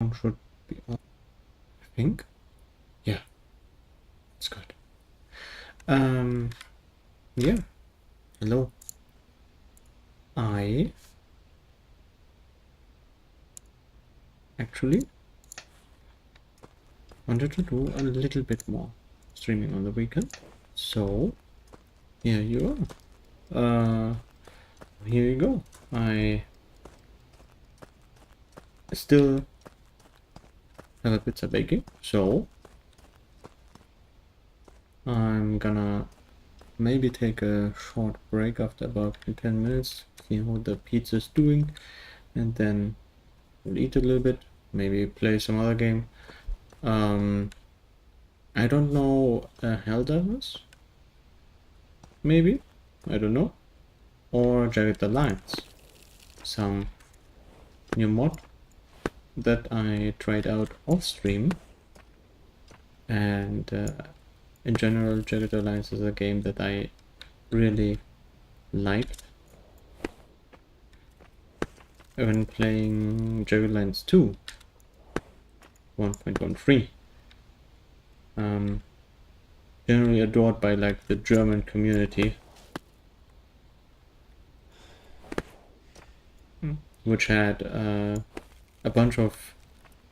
should be on, I think. Yeah, it's good. Yeah. Hello. I actually wanted to do a little bit more streaming on the weekend. So here you are. Here you go. I still have a pizza baking, so I'm gonna maybe take a short break after about 10 minutes, see how the pizza's doing, and then we'll eat a little bit, maybe play some other game. I don't know, Helldivers? Maybe? I don't know. Or Jagged Alliance. Some new mod that I tried out off stream. And in general, Jagged Alliance is a game that I really liked when playing Jagged Alliance 2 1.13. Generally adored by like the German community, which had a bunch of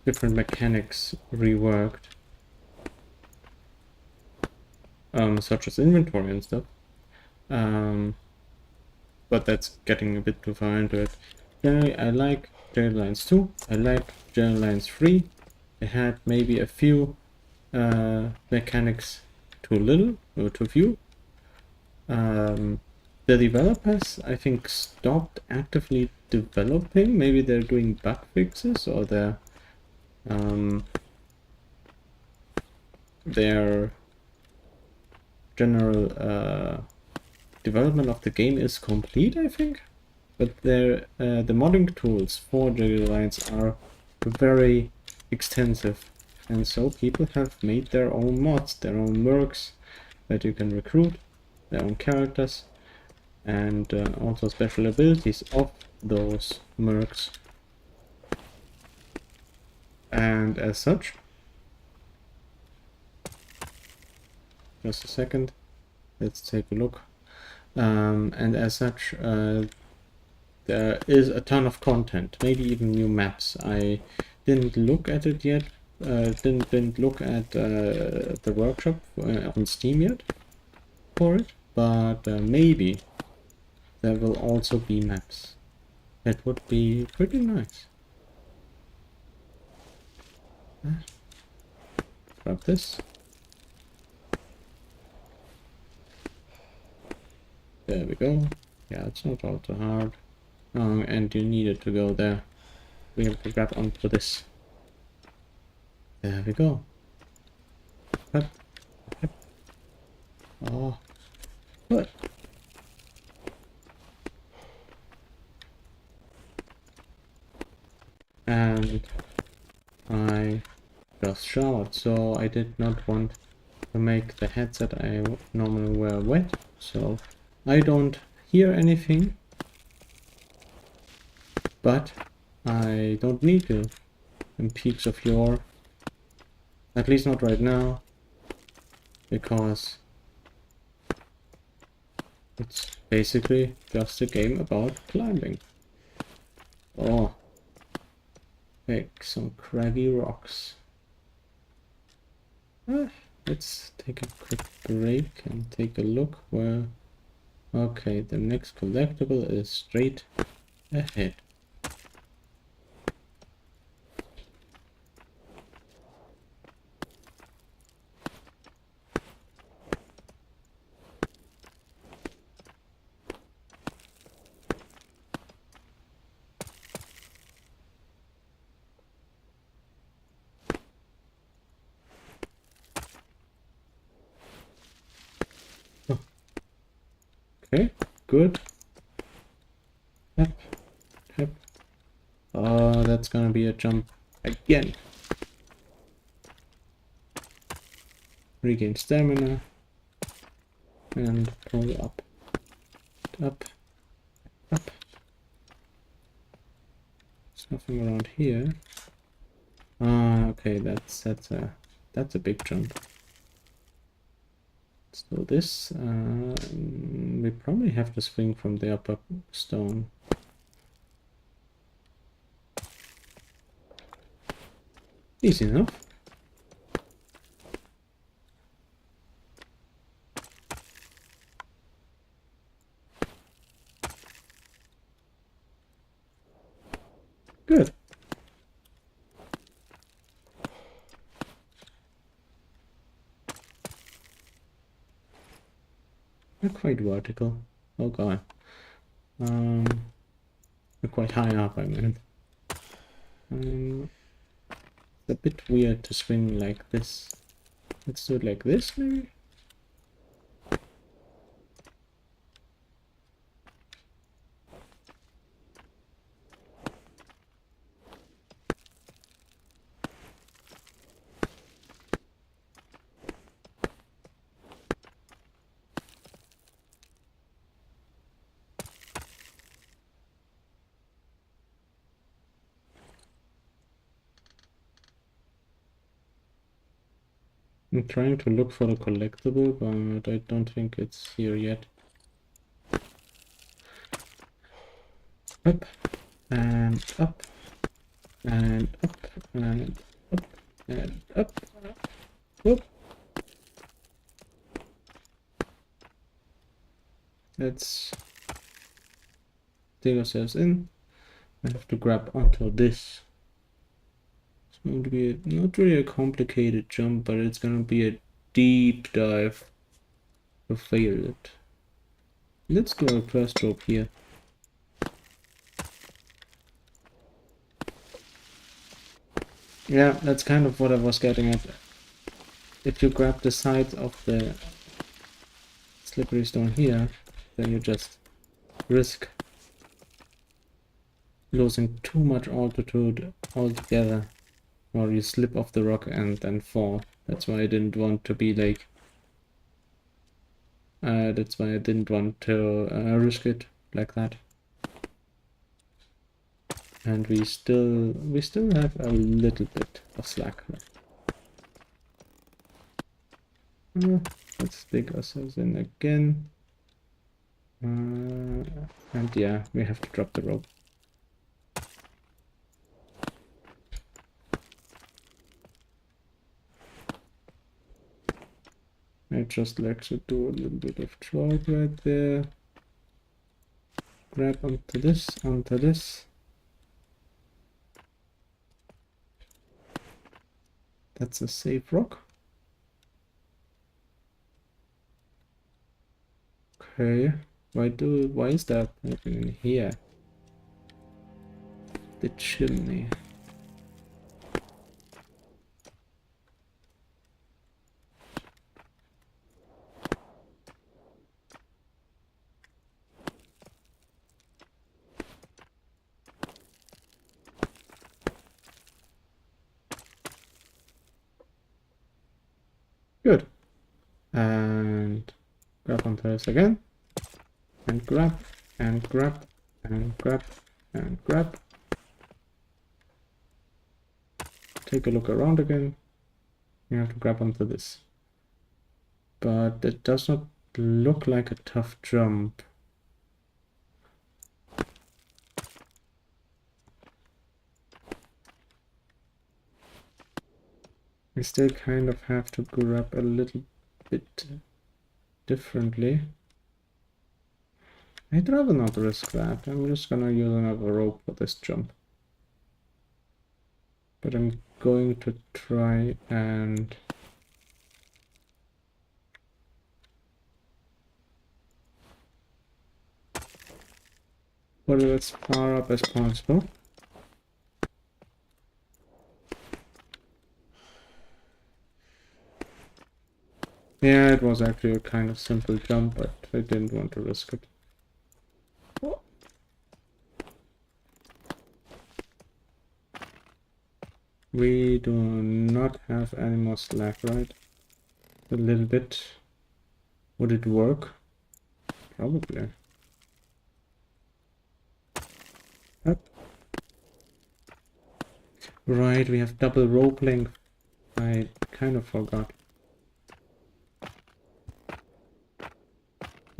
different mechanics reworked, such as inventory and stuff. But that's getting a bit too far into it. Generally, I like Jagged Alliance 2. I like Jagged Alliance 3. It had maybe a few mechanics too little or too few. The developers, I think, stopped actively developing. Maybe they're doing bug fixes, or their general development of the game is complete, I think. But the modding tools for Jagged Alliance are very extensive, and so people have made their own mods, their own mercs that you can recruit, their own characters, and also special abilities of those mercs. And as such, just a second, let's take a look. And as such, there is a ton of content, maybe even new maps. I didn't look at it yet, didn't look at the workshop on Steam yet for it, but maybe there will also be maps. That would be pretty nice. Grab this. There we go. Yeah, it's not all too hard. And you needed to go there. We have to grab onto this. There we go. Up, up. Oh, good. And I just showered, so I did not want to make the headset I normally wear wet, so I don't hear anything, but I don't need to in peaks of Yore, at least not right now, because it's basically just a game about climbing. Oh, pick some craggy rocks. Let's take a quick break and take a look where... Okay, the next collectible is straight ahead. Okay, good. Yep, yep. Oh, that's gonna be a jump again. Regain stamina. And pull up. Up. Up. There's nothing around here. Okay, that's a big jump. So this, we probably have to swing from the upper stone. Easy enough. Good. Not quite vertical. Oh god. Not quite high up, I mean. It's a bit weird to swing like this. Let's do it like this, maybe? I'm trying to look for the collectible, but I don't think it's here yet. Up, and up, and up, and up, and up. Whoop. Let's dig ourselves in. I have to grab onto this. It's going to be not really a complicated jump, but it's going to be a deep dive to fail it. Let's do our first rope here. Yeah, that's kind of what I was getting at. If you grab the side of the slippery stone here, then you just risk losing too much altitude altogether, or you slip off the rock and then fall. That's why I didn't want to be like... that's why I didn't want to risk it like that. And we still have a little bit of slack left. Let's dig ourselves in again. And yeah, we have to drop the rope. I just like to do a little bit of drop right there. Grab onto this, onto this. That's a safe rock. Okay, why is that happening here? The chimney. Good. And grab onto this again. And grab, and grab, and grab, and grab. Take a look around again. You have to grab onto this. But it does not look like a tough jump. We still kind of have to grab a little bit differently. I'd rather not risk that. I'm just gonna use another rope for this jump. But I'm going to try and... put it as far up as possible. Yeah, it was actually a kind of simple jump, but I didn't want to risk it. We do not have any more slack, right? A little bit. Would it work? Probably. Up. Right, we have double rope length. I kind of forgot.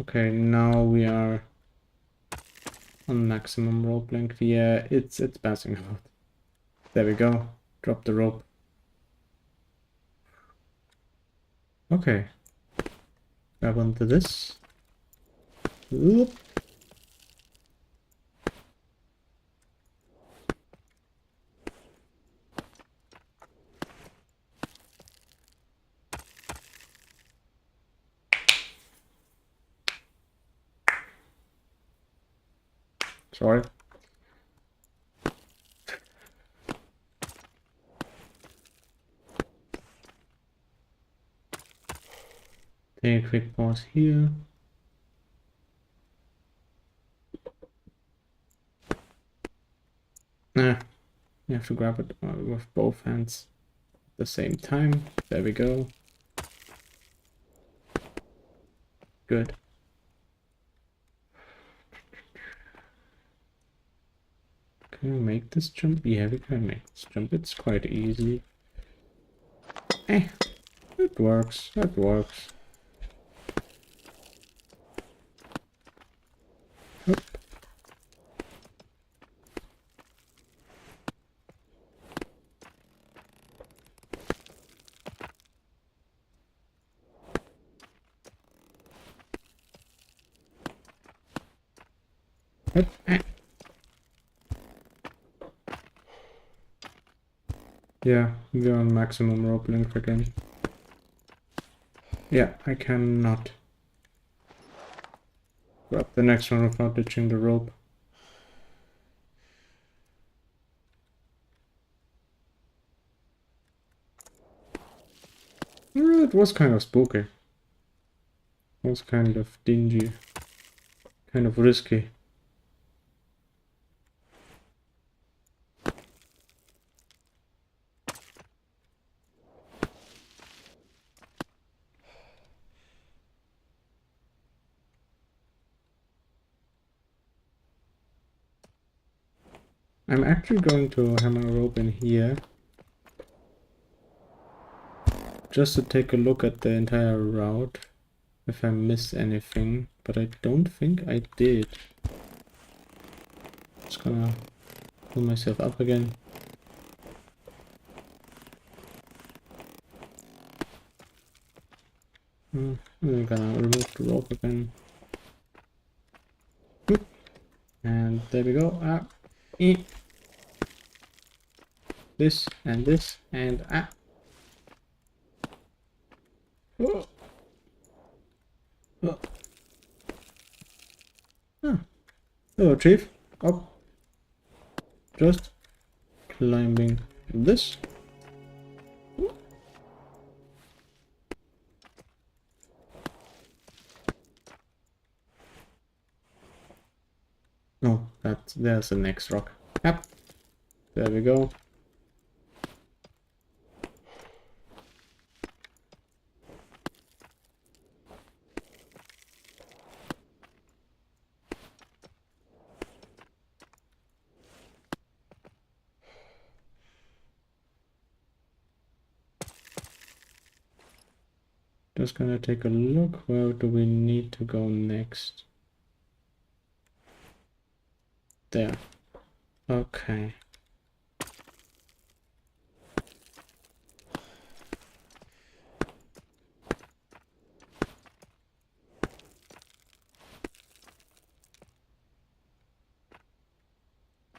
Okay, now we are on maximum rope length. Yeah, it's passing out. There we go. Drop the rope. Okay. Grab onto this. Oop. Sorry. Take a quick pause here. You have to grab it with both hands at the same time. There we go. Good. Can we make this jump? Yeah, we can make this jump. It's quite easy. Eh, it works. It works. Oop. Oop. Eh. Yeah, we're on maximum rope length again. Yeah, I cannot grab the next one without ditching the rope. It was kind of spooky. It was kind of dingy. Kind of risky. I'm actually going to hammer a rope in here. Just to take a look at the entire route. If I missed anything. But I don't think I did. Just gonna pull myself up again. I'm gonna remove the rope again. And there we go. This and this and Oh. Oh. Ah. Hello, Chief. Up. Just climbing this. No, there's the next rock. Yep. There we go. Just gonna take a look. Where do we need to go next? There. Okay.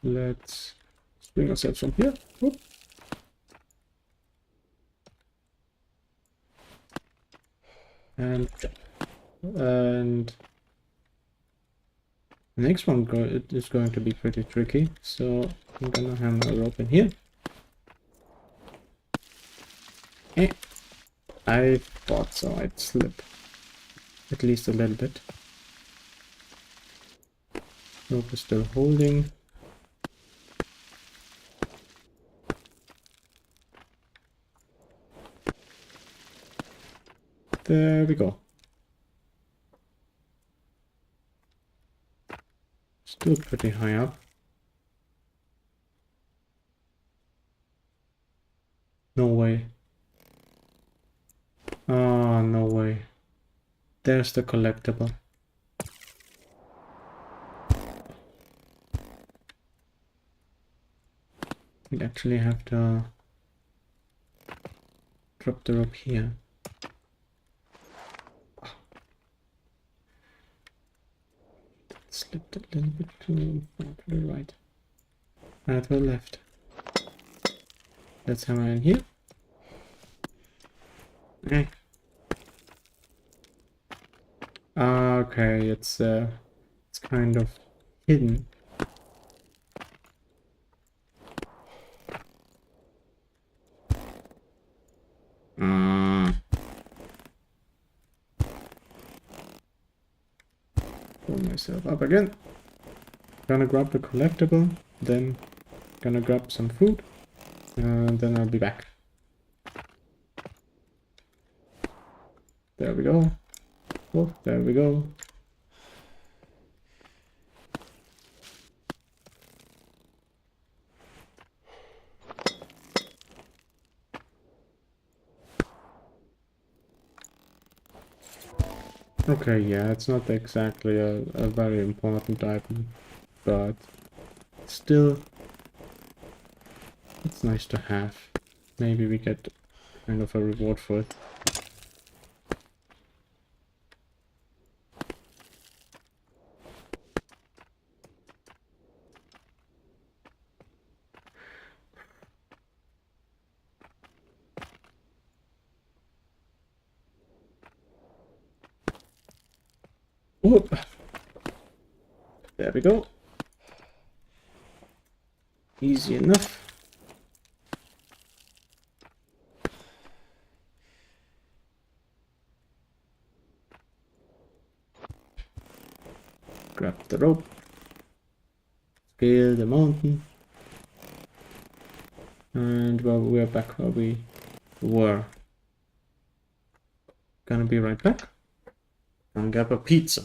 Let's bring ourselves from here. Whoop. And jump. And the next one it is going to be pretty tricky, so I'm gonna hammer a rope in here. I thought so, I'd slip. At least a little bit. Rope is still holding. There we go. Still pretty high up. No way. Oh, no way. There's the collectible. We actually have to drop the rope here. Slipped a little bit to the right. To the left. Let's hammer in here. Okay, it's kind of hidden. Pull myself up again. Gonna grab the collectible, then gonna grab some food, and then I'll be back. There we go. Oh, there we go. Okay, yeah, it's not exactly a very important item, but still, it's nice to have. Maybe we get kind of a reward for it. Whoop. There we go. Easy enough. Grab the rope. Scale the mountain. And well, we're back where we were. Gonna be right back. And grab a pizza.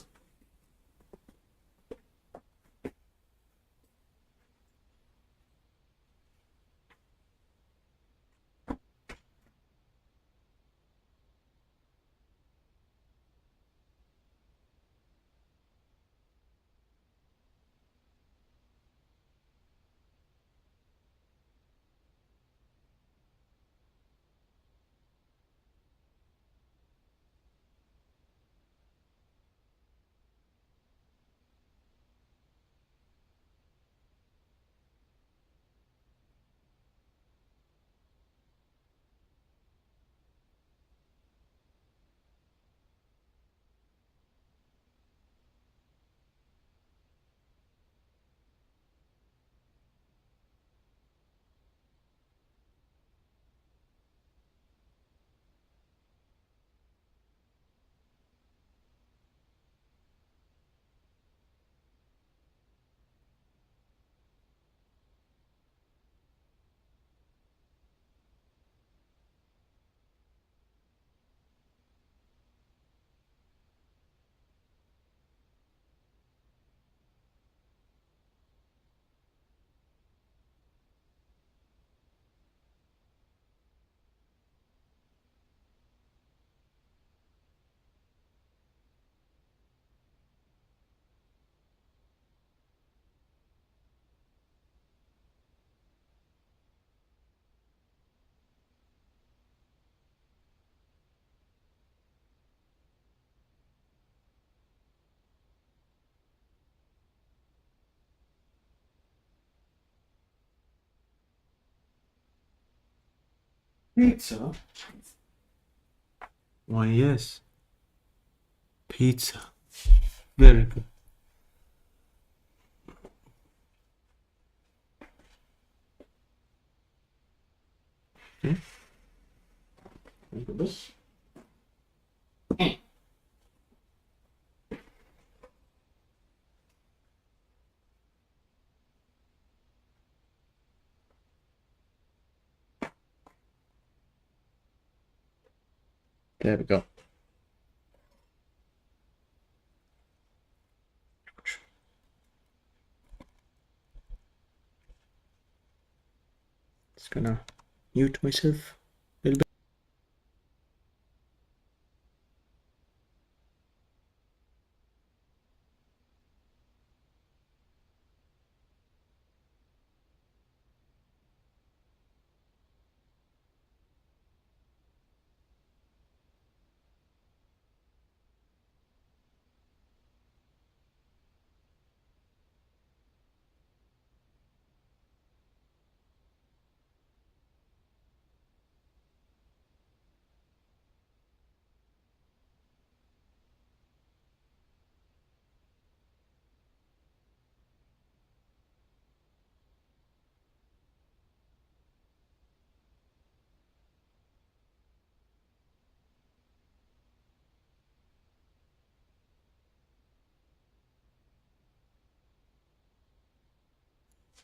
Pizza? Why, yes. Pizza. Very good. Okay. Look at this. There we go. Just gonna mute myself a little bit.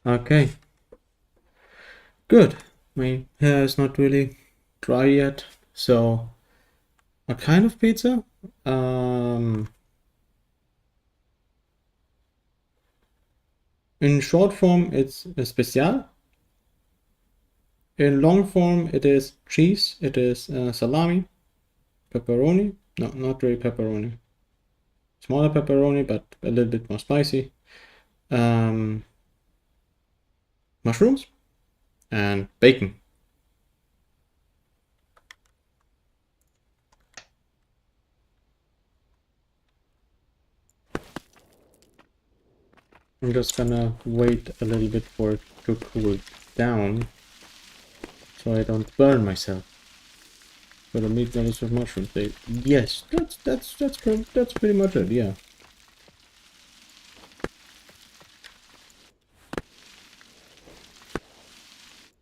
Okay. Good. My hair is not really dry yet, so a kind of pizza. In short form, it's a special. In long form, it is cheese. It is salami, pepperoni. No, not really pepperoni. Smaller pepperoni, but a little bit more spicy. Mushrooms and bacon. I'm just gonna wait a little bit for it to cool down so I don't burn myself. For the meat lettuce with mushrooms. Yes, that's pretty much it. Yeah.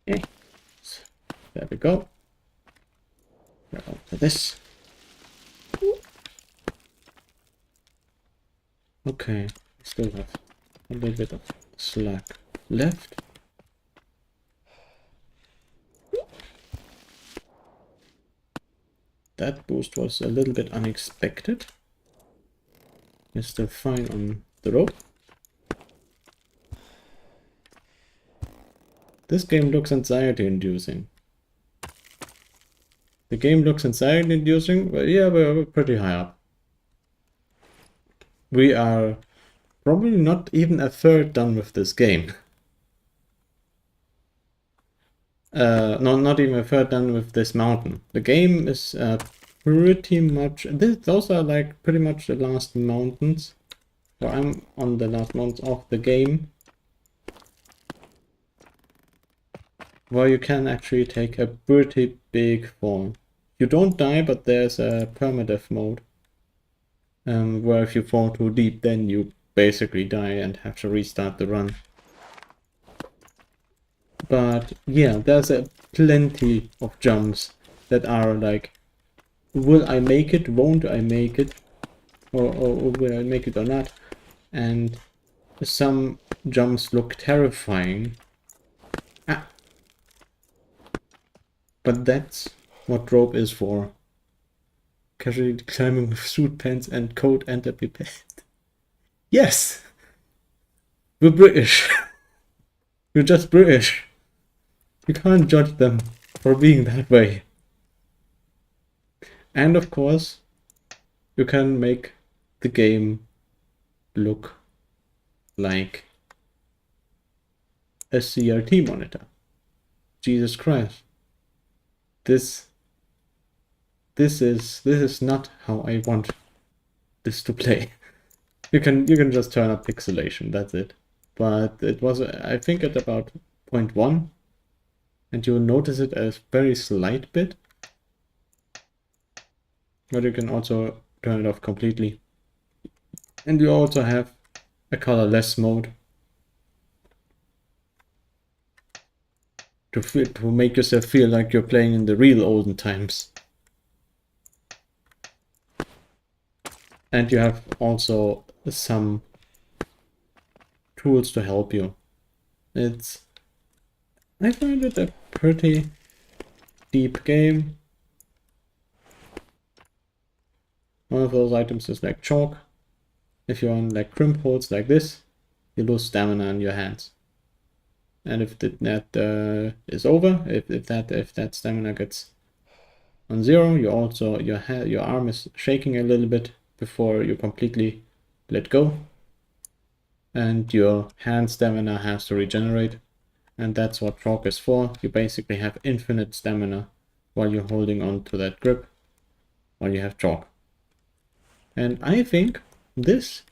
Okay. So, there we go. Grab onto this. Okay. I still have a little bit of slack left. That boost was a little bit unexpected. You're still fine on the rope. This game looks anxiety-inducing. The game looks anxiety-inducing, but yeah, we're pretty high up. We are probably not even a third done with this game. No, not even a third done with this mountain. The game is pretty much... those are like pretty much the last mountains. So I'm on the last mountains of the game. Where you can actually take a pretty big fall. You don't die, but there's a permadeath mode. Where if you fall too deep, then you basically die and have to restart the run. But yeah, there's plenty of jumps that are like, will I make it, won't I make it, or will I make it or not? And some jumps look terrifying. But that's what rope is for. Casually climbing with suit pants and coat and a pipette. Yes! We're British. We're just British. You can't judge them for being that way. And of course, you can make the game look like a CRT monitor. Jesus Christ. This is not how I want this to play. You can just turn up pixelation, that's it. But it was, I think, at about 0.1, and you'll notice it as very slight bit. But you can also turn it off completely. And you also have a colorless mode to make yourself feel like you're playing in the real olden times. And you have also some tools to help you. I find it a pretty deep game. One of those items is like chalk. If you're on like crimp holds like this, you lose stamina in your hands. And if that is over, if that stamina gets on 0, you also your arm is shaking a little bit before you completely let go, and your hand stamina has to regenerate, and that's what chalk is for. You basically have infinite stamina while you're holding on to that grip while you have chalk. And I think this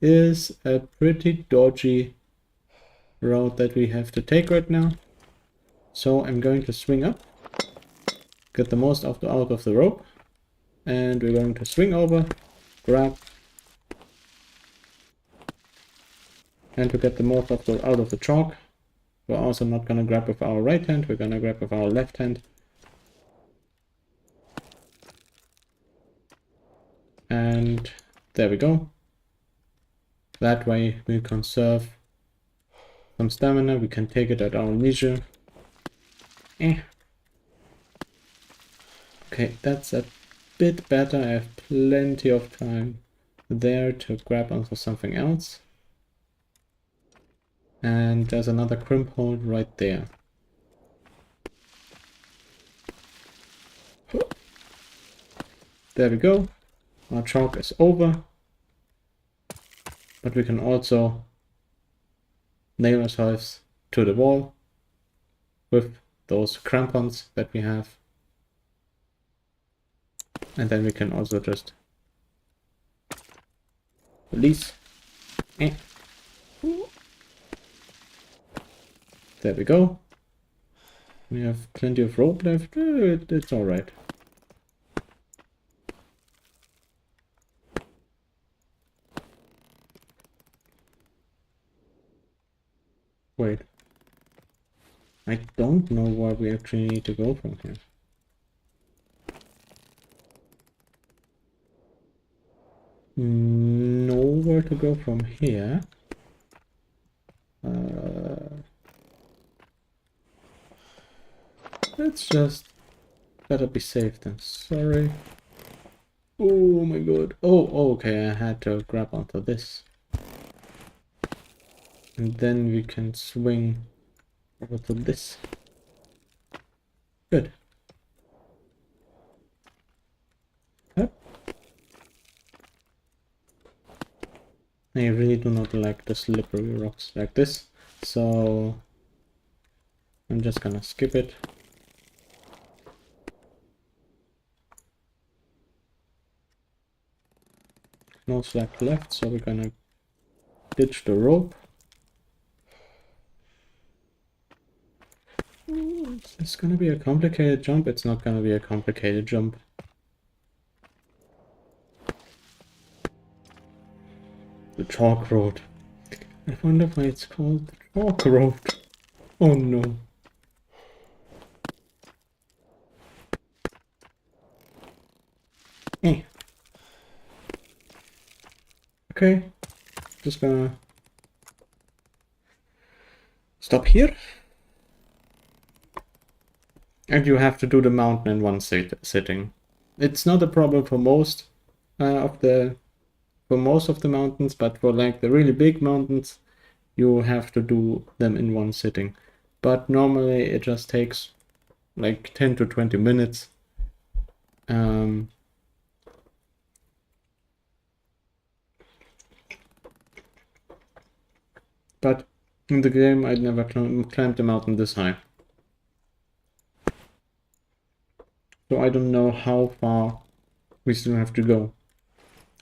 is a pretty dodgy route that we have to take right now. So I'm going to swing up, get the most out of the rope, and we're going to swing over, grab, and to get the most out of the chalk, we're also not going to grab with our right hand, we're going to grab with our left hand. And there we go. That way we conserve some stamina. We can take it at our leisure. Okay, that's a bit better. I have plenty of time there to grab onto something else. And there's another crimp hold right there. There we go. Our chalk is over. But we can also nail ourselves to the wall with those crampons that we have. And then we can also just release. There we go. We have plenty of rope left. It's alright. Wait. I don't know where we actually need to go from here. Nowhere to go from here. Let's just better be safe than sorry. Oh my god. Oh, okay, I had to grab onto this. And then we can swing over to this. Good. Yep. I really do not like the slippery rocks like this, so I'm just gonna skip it. No slack left, so we're gonna ditch the rope. It's gonna be a complicated jump. It's not gonna be a complicated jump. The chalk road. I wonder why it's called the chalk road. Oh no. Okay, just gonna stop here. And you have to do the mountain in one sitting. It's not a problem for most of the mountains, but for like the really big mountains, you have to do them in one sitting. But normally it just takes like 10 to 20 minutes. But in the game, I'd never climbed the mountain this high. So I don't know how far we still have to go.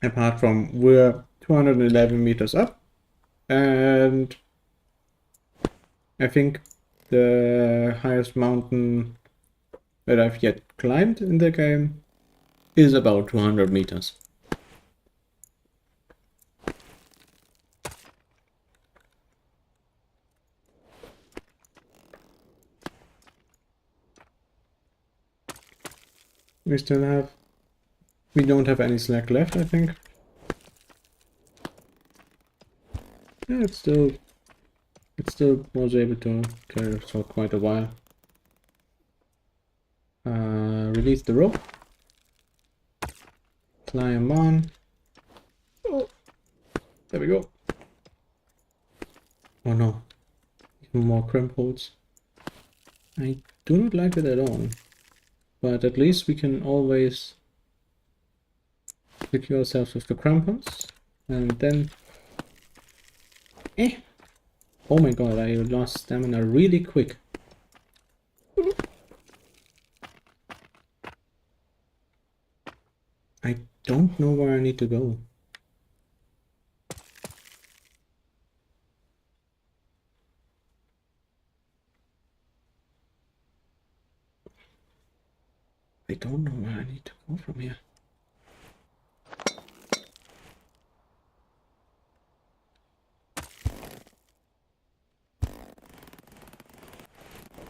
Apart from we're 211 meters up. And I think the highest mountain that I've yet climbed in the game is about 200 meters. We don't have any slack left, I think. Yeah, it still was able to carry us for quite a while. Release the rope. Climb on. Oh, there we go. Oh no, even more crimp holds. I do not like it at all. But at least we can always secure ourselves with the crampons. And then... Oh my god, I lost stamina really quick. I don't know where I need to go. I don't know where I need to go from here.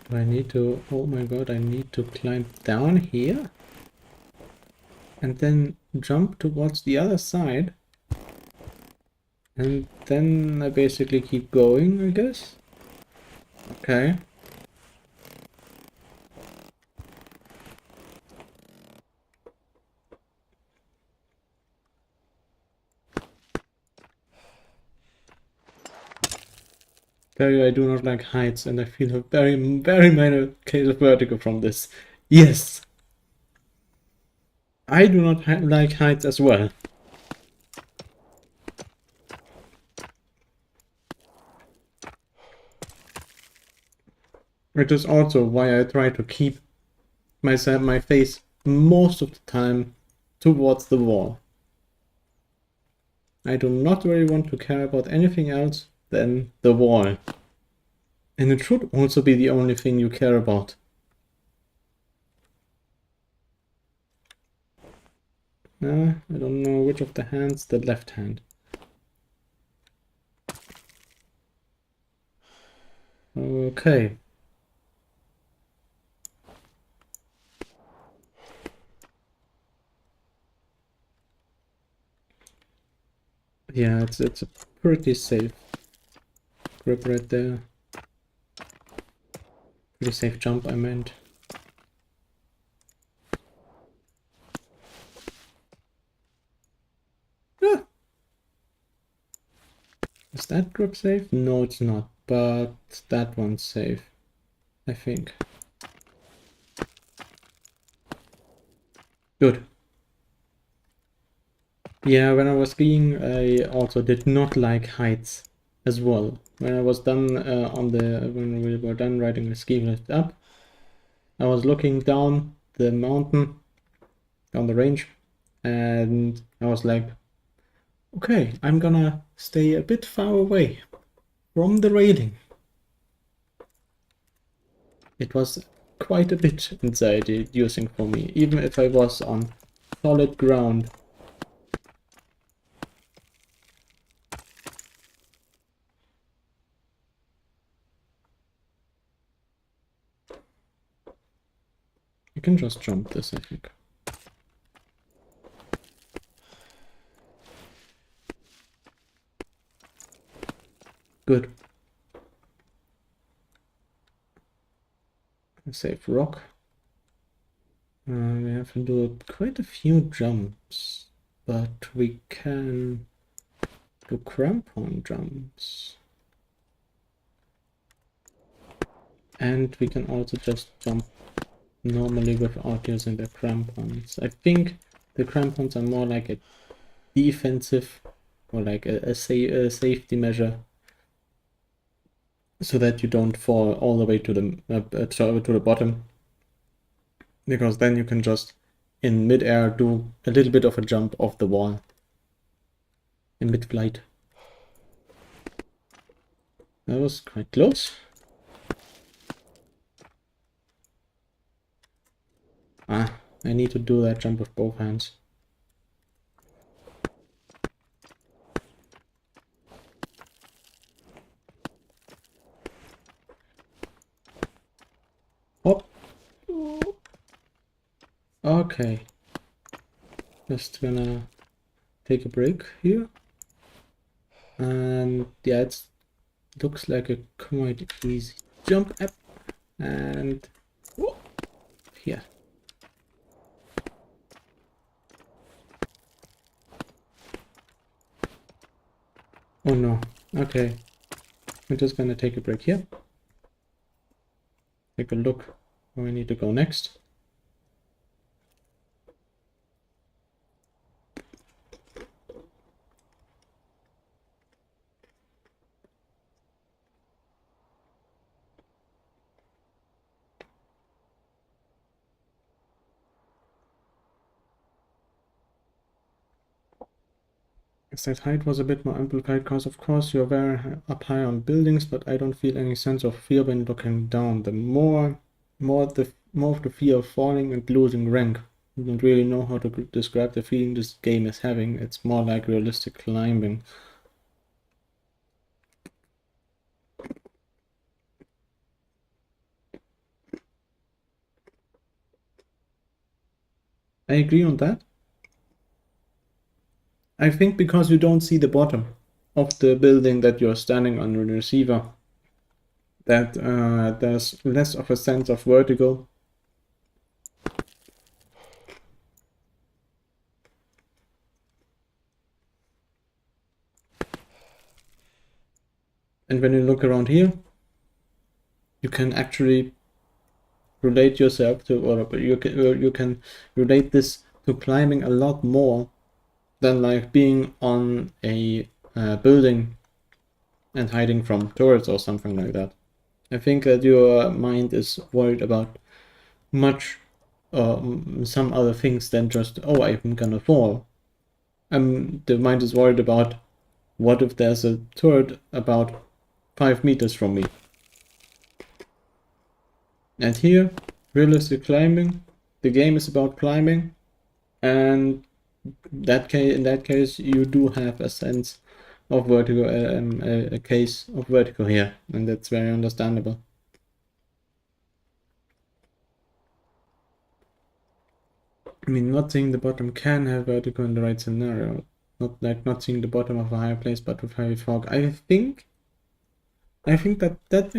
Do I need to... Oh my god, I need to climb down here? And then jump towards the other side? And then I basically keep going, I guess? Okay. I do not like heights, and I feel a very, very minor case of vertigo from this. Yes, I do not like heights as well. It is also why I try to keep my face most of the time towards the wall. I do not really want to care about anything else than the wall. And it should also be the only thing you care about. I don't know which of the hands, the left hand. Okay. Yeah, it's a pretty safe grip right there. Pretty safe jump, I meant. Ah! Is that grip safe? No, it's not, but that one's safe, I think. Good. Yeah, when I was skiing, I also did not like heights as well. When I was done when we were done riding the ski lift up, I was looking down the mountain, down the range, and I was like, okay, I'm gonna stay a bit far away from the railing. It was quite a bit anxiety-inducing for me, even if I was on solid ground. You can just jump this, I think. Good. Save rock. We have to do quite a few jumps, but we can do crampon jumps. And we can also just jump normally without using the crampons. I think the crampons are more like a defensive or like a safety measure, so that you don't fall all the way to the bottom, because then you can just in mid-air do a little bit of a jump off the wall in mid-flight. That was quite close. I need to do that jump with both hands. Hop. Okay. Just gonna take a break here. And yeah, it looks like a quite easy jump up. And here. Oh no. Okay. I'm just gonna take a break here. Take a look where we need to go next. That height was a bit more amplified because of course you're very up high on buildings, but I don't feel any sense of fear when looking down. The more of the fear of falling and losing rank. I don't really know how to describe the feeling this game is having. It's more like realistic climbing. I agree on that. I think because you don't see the bottom of the building that you're standing on the receiver, that there's less of a sense of vertigo. And when you look around here, you can actually relate yourself to, or you can relate this to climbing a lot more than like being on a building and hiding from turrets or something like that. I think that your mind is worried about much some other things than just, oh, I'm gonna fall. The mind is worried about, what if there's a turret about 5 meters from me? And here, realistic climbing, the game is about climbing, and in that case you do have a sense of vertigo, a case of vertigo here, and that's very understandable. I mean, not seeing the bottom can have vertigo in the right scenario. Not seeing the bottom of a higher place, but with heavy fog. I think that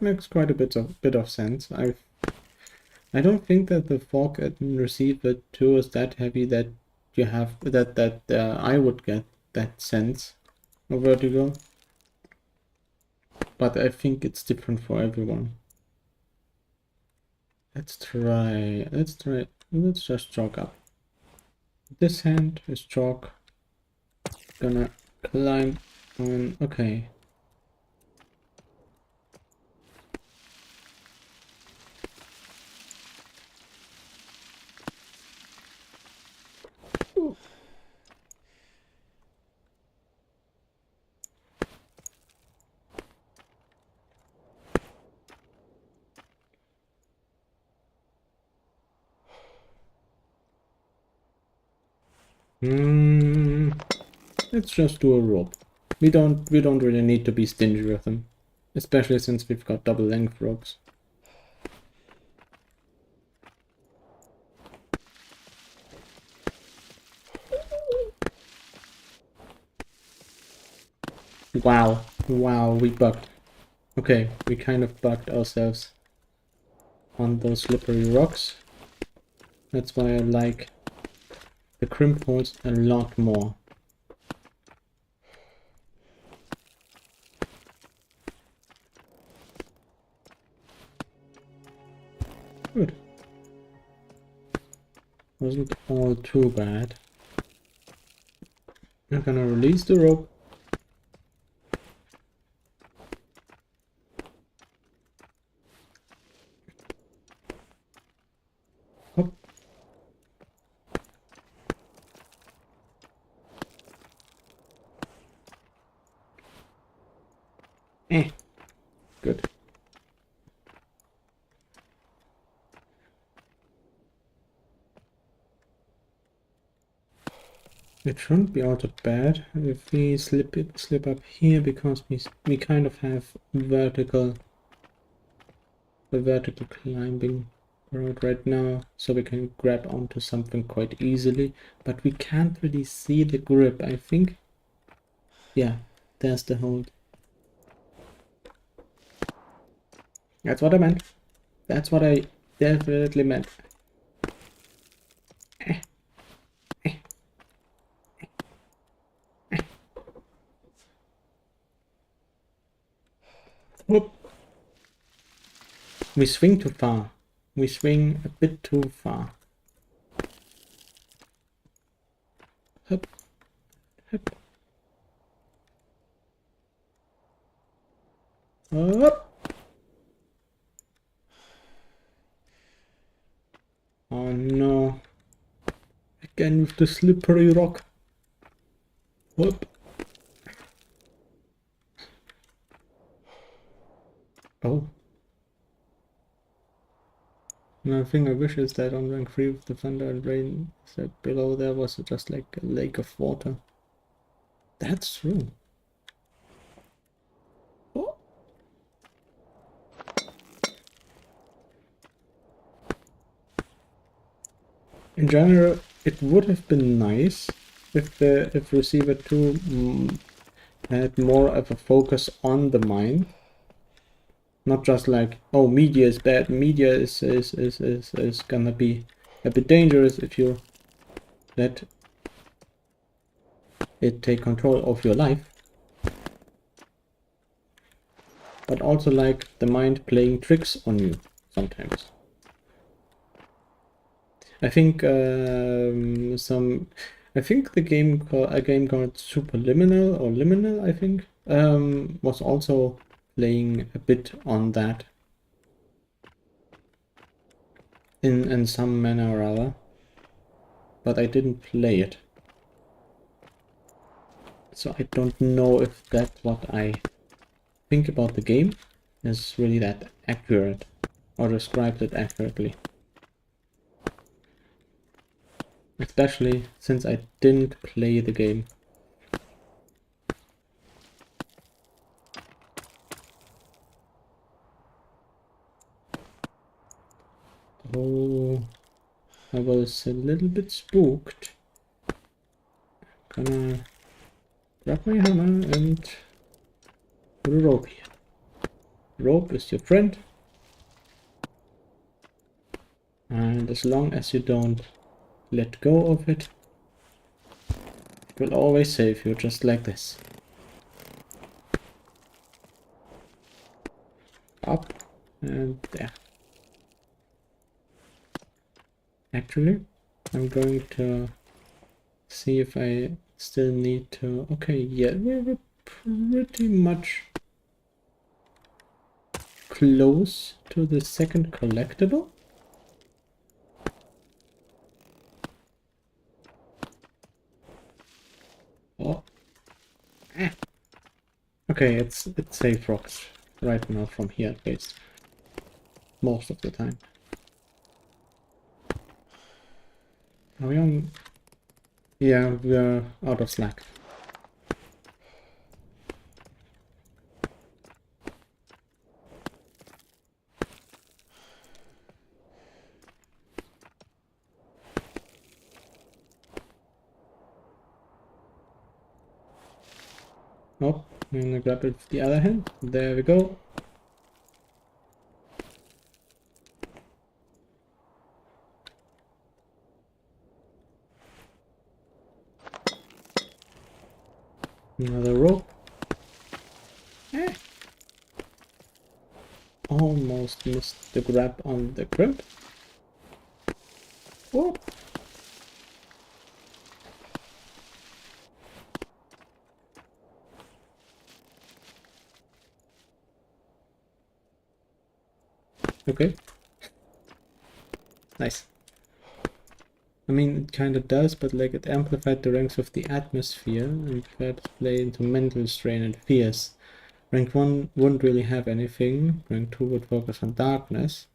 makes quite a bit of sense. I don't think that the fog in receiver 2 is that heavy that you have that I would get that sense of vertigo. But I think it's different for everyone. Let's just chalk up. This hand is chalk. Gonna climb on, okay. Let's just do a rope. We don't really need to be stingy with them, especially since we've got double length ropes. Wow, we bugged. Okay, we kind of bugged ourselves on those slippery rocks. That's why I like the crimp holes a lot more. Good. Wasn't all too bad. I'm gonna release the rope. Hop. Good. It shouldn't be all that bad if we slip up here, because we kind of have vertical climbing road right now, so we can grab onto something quite easily, but we can't really see the grip. I think, yeah, there's the hold. That's what I meant. That's what I definitely meant. Whoop. We swing too far. We swing a bit too far. Hup. Hup. Up. Oh no. Again with the slippery rock. Whoop. Oh. Another thing I wish is that on rank 3 with the thunder and rain, that below there was just like a lake of water. That's true. Oh. In general, it would have been nice if receiver 2 had more of a focus on the mine Not just like, oh, media is bad, media is gonna be a bit dangerous if you let it take control of your life. But also like the mind playing tricks on you sometimes. I think I think a game called Superliminal or Liminal, I think, was also playing a bit on that in some manner or other, but I didn't play it, so I don't know if that's what I think about the game is really that accurate or describes it accurately. Especially since I didn't play the game. Oh, I was a little bit spooked. Gonna grab my hammer and put a rope here. Rope is your friend. And as long as you don't let go of it, it will always save you, just like this. Up and there. Actually, I'm going to see if I still need to... Okay, yeah, we're pretty much close to the second collectible. Oh. Okay, it's safe rocks right now from here at least. Most of the time. Are we on? Yeah, we are out of slack. Oh, I'm gonna grab it with the other hand. There we go. Another rope. Eh. Almost missed the grab on the crimp. Oh. Okay. Nice. I mean, it kind of does, but like it amplified the ranks of the atmosphere and perhaps play into mental strain and fears. Rank 1 wouldn't really have anything. Rank 2 would focus on darkness.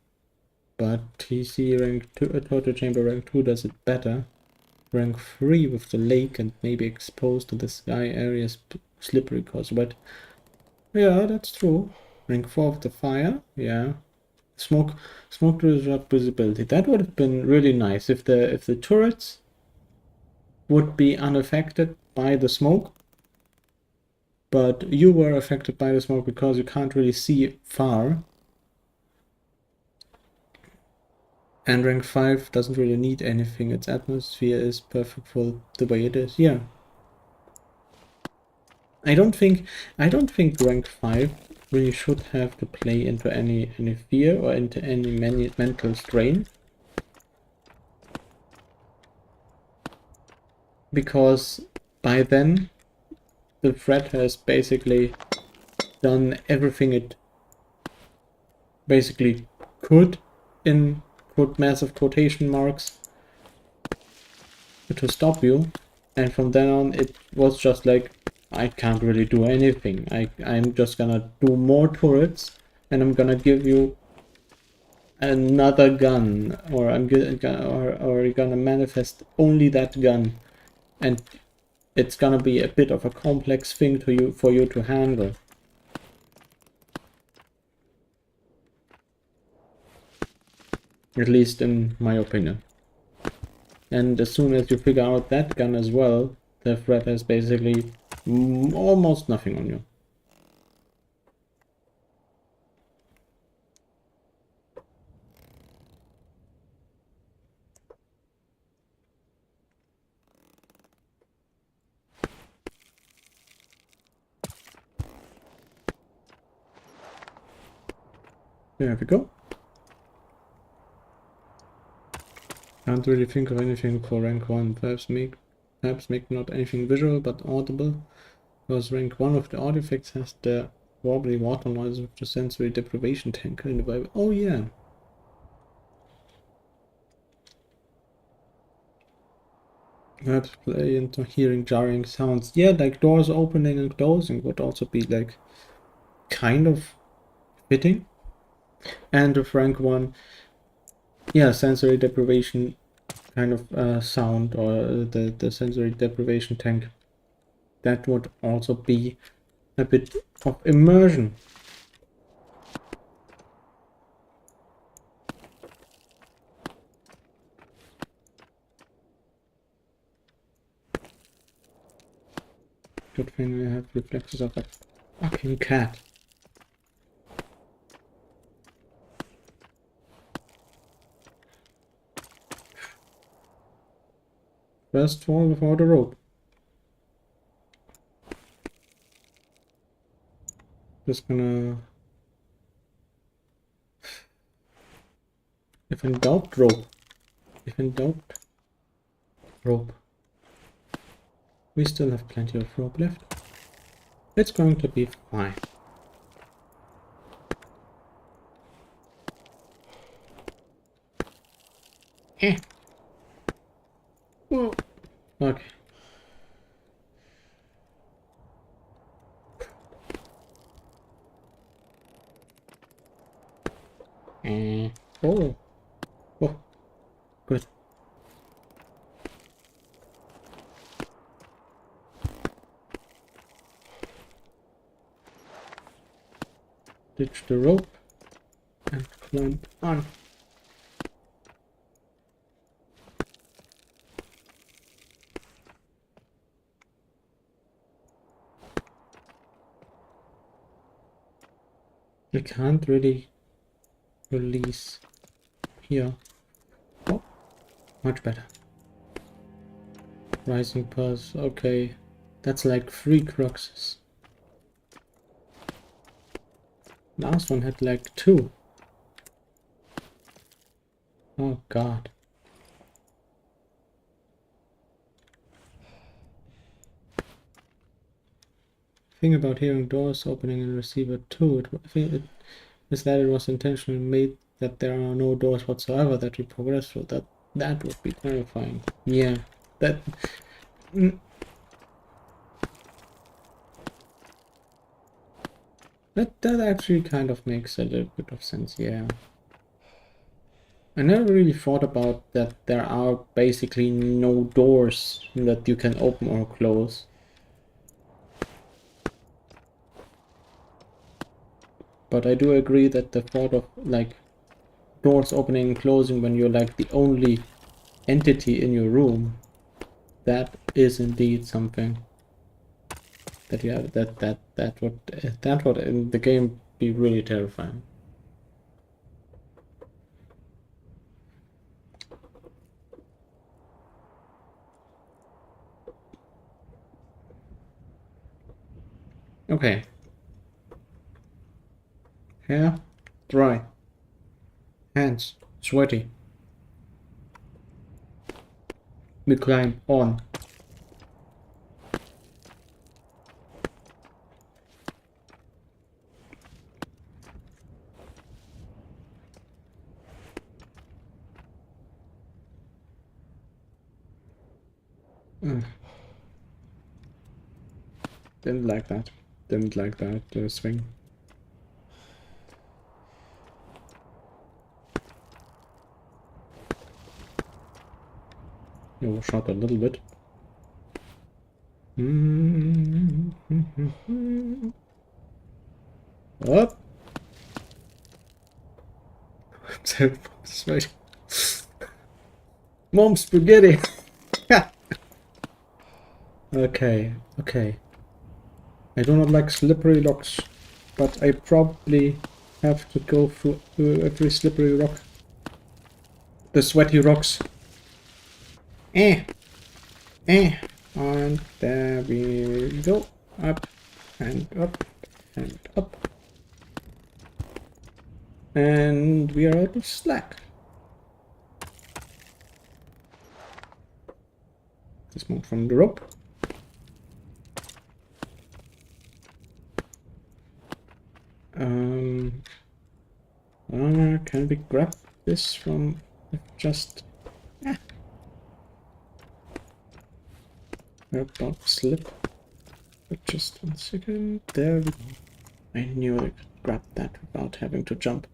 But TC rank 2, Total Chamber rank 2 does it better. Rank 3 with the lake and maybe exposed to the sky areas slippery cause wet. Yeah, that's true. Rank 4 with the fire, yeah. Smoke to disrupt visibility. That would have been really nice if the turrets would be unaffected by the smoke. But you were affected by the smoke because you can't really see far. And rank 5 doesn't really need anything. Its atmosphere is perfect for the way it is. Yeah. I don't think rank 5 really should have to play into any fear or into any mental strain. Because by then the threat has basically done everything it basically could in massive quotation marks to stop you, and from then on it was just like, I can't really do anything. I'm just gonna do more turrets and I'm gonna give you another gun, or you're gonna manifest only that gun, and it's gonna be a bit of a complex thing for you to handle. At least in my opinion. And as soon as you figure out that gun as well, the threat has basically almost nothing on you. There we go. Can't really think of anything for rank 1. Perhaps make not anything visual but audible. Because rank 1 of the artifacts has the wobbly water noise with the sensory deprivation tank in the Bible. Oh yeah. Perhaps play into hearing jarring sounds. Yeah, like doors opening and closing would also be like kind of fitting. And with rank 1, yeah, sensory deprivation kind of sound, or the sensory deprivation tank. That would also be a bit of immersion. Good thing I have reflexes of a fucking cat. First fall without a rope. Just gonna... If in doubt, rope. If in doubt, rope. We still have plenty of rope left. It's going to be fine. Eh. Whoa. Okay. Oh. Oh. Good. Ditch the rope and climb on. I can't really release here. Oh, much better. Rising pulse, okay. That's like 3 cruxes. Last one had like 2. Oh god. Thing about hearing doors opening in receiver 2, is that it was intentionally made that there are no doors whatsoever that we progress through. That would be terrifying. Yeah. That... That actually kind of makes a little bit of sense, yeah. I never really thought about that there are basically no doors that you can open or close. But I do agree that the thought of like doors opening and closing when you're like the only entity in your room, that is indeed something that yeah that would in the game be really terrifying. Okay. Hair dry. Hands sweaty. We climb on. Didn't like that. Didn't like that swing. Overshot a little bit. Up. Mom spaghetti. Okay, okay. I do not like slippery rocks, but I probably have to go through every slippery rock. The sweaty rocks. And there we go. Up and up and up. And we are out of slack. Smoke from the rope. Can we grab this from just... We're about to slip. But just 1 second. There we go. I knew I could grab that without having to jump.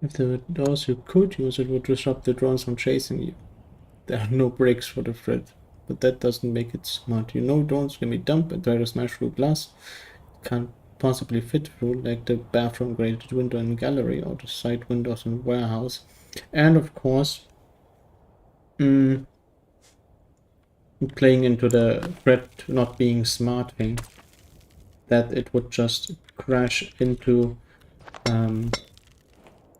If there were doors you could use, it would disrupt the drones from chasing you. There are no brakes for the threat, but that doesn't make it smart. You know drones can be dumped and try to smash through glass. Can't possibly fit through, like the bathroom grated window in gallery or the side windows in warehouse. And of course, playing into the threat not being smart thing, that it would just crash into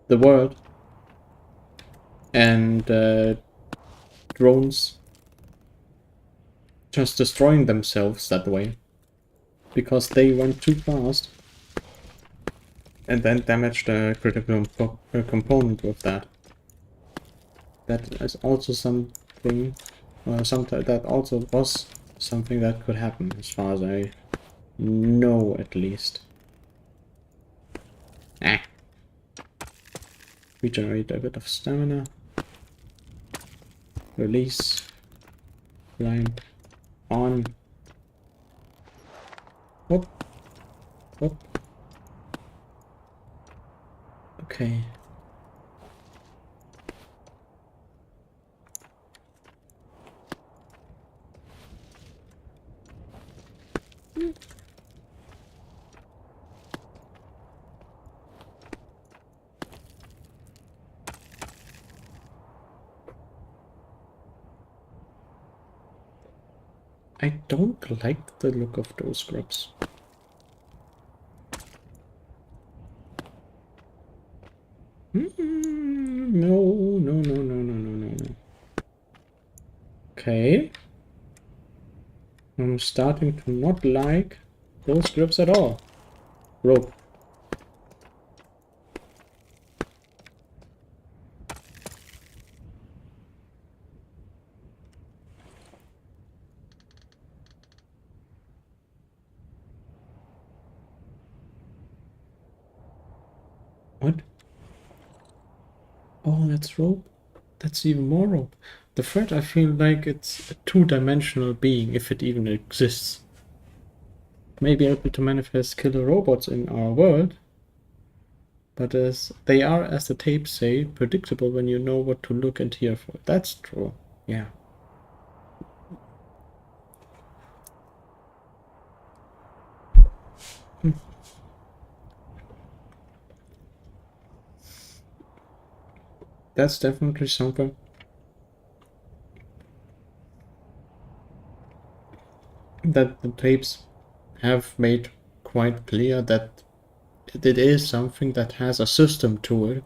the world and drones just destroying themselves that way because they went too fast and then damage the critical component with that. That is also something, that also was something that could happen, as far as I know, at least. Regenerate a bit of stamina. Release. Climb. On. Whoop. Whoop. Okay. I don't like the look of those grubs. No, no, no, no, no, no, no, no. Okay. I'm starting to not like those grips at all. Rope. What? Oh, that's rope. That's even more rope. The thread, I feel like it's a two-dimensional being, if it even exists. Maybe able to manifest killer robots in our world, but as they are, as the tapes say, predictable when you know what to look and hear for. That's true. Yeah. That's definitely something that the tapes have made quite clear, that it is something that has a system to it,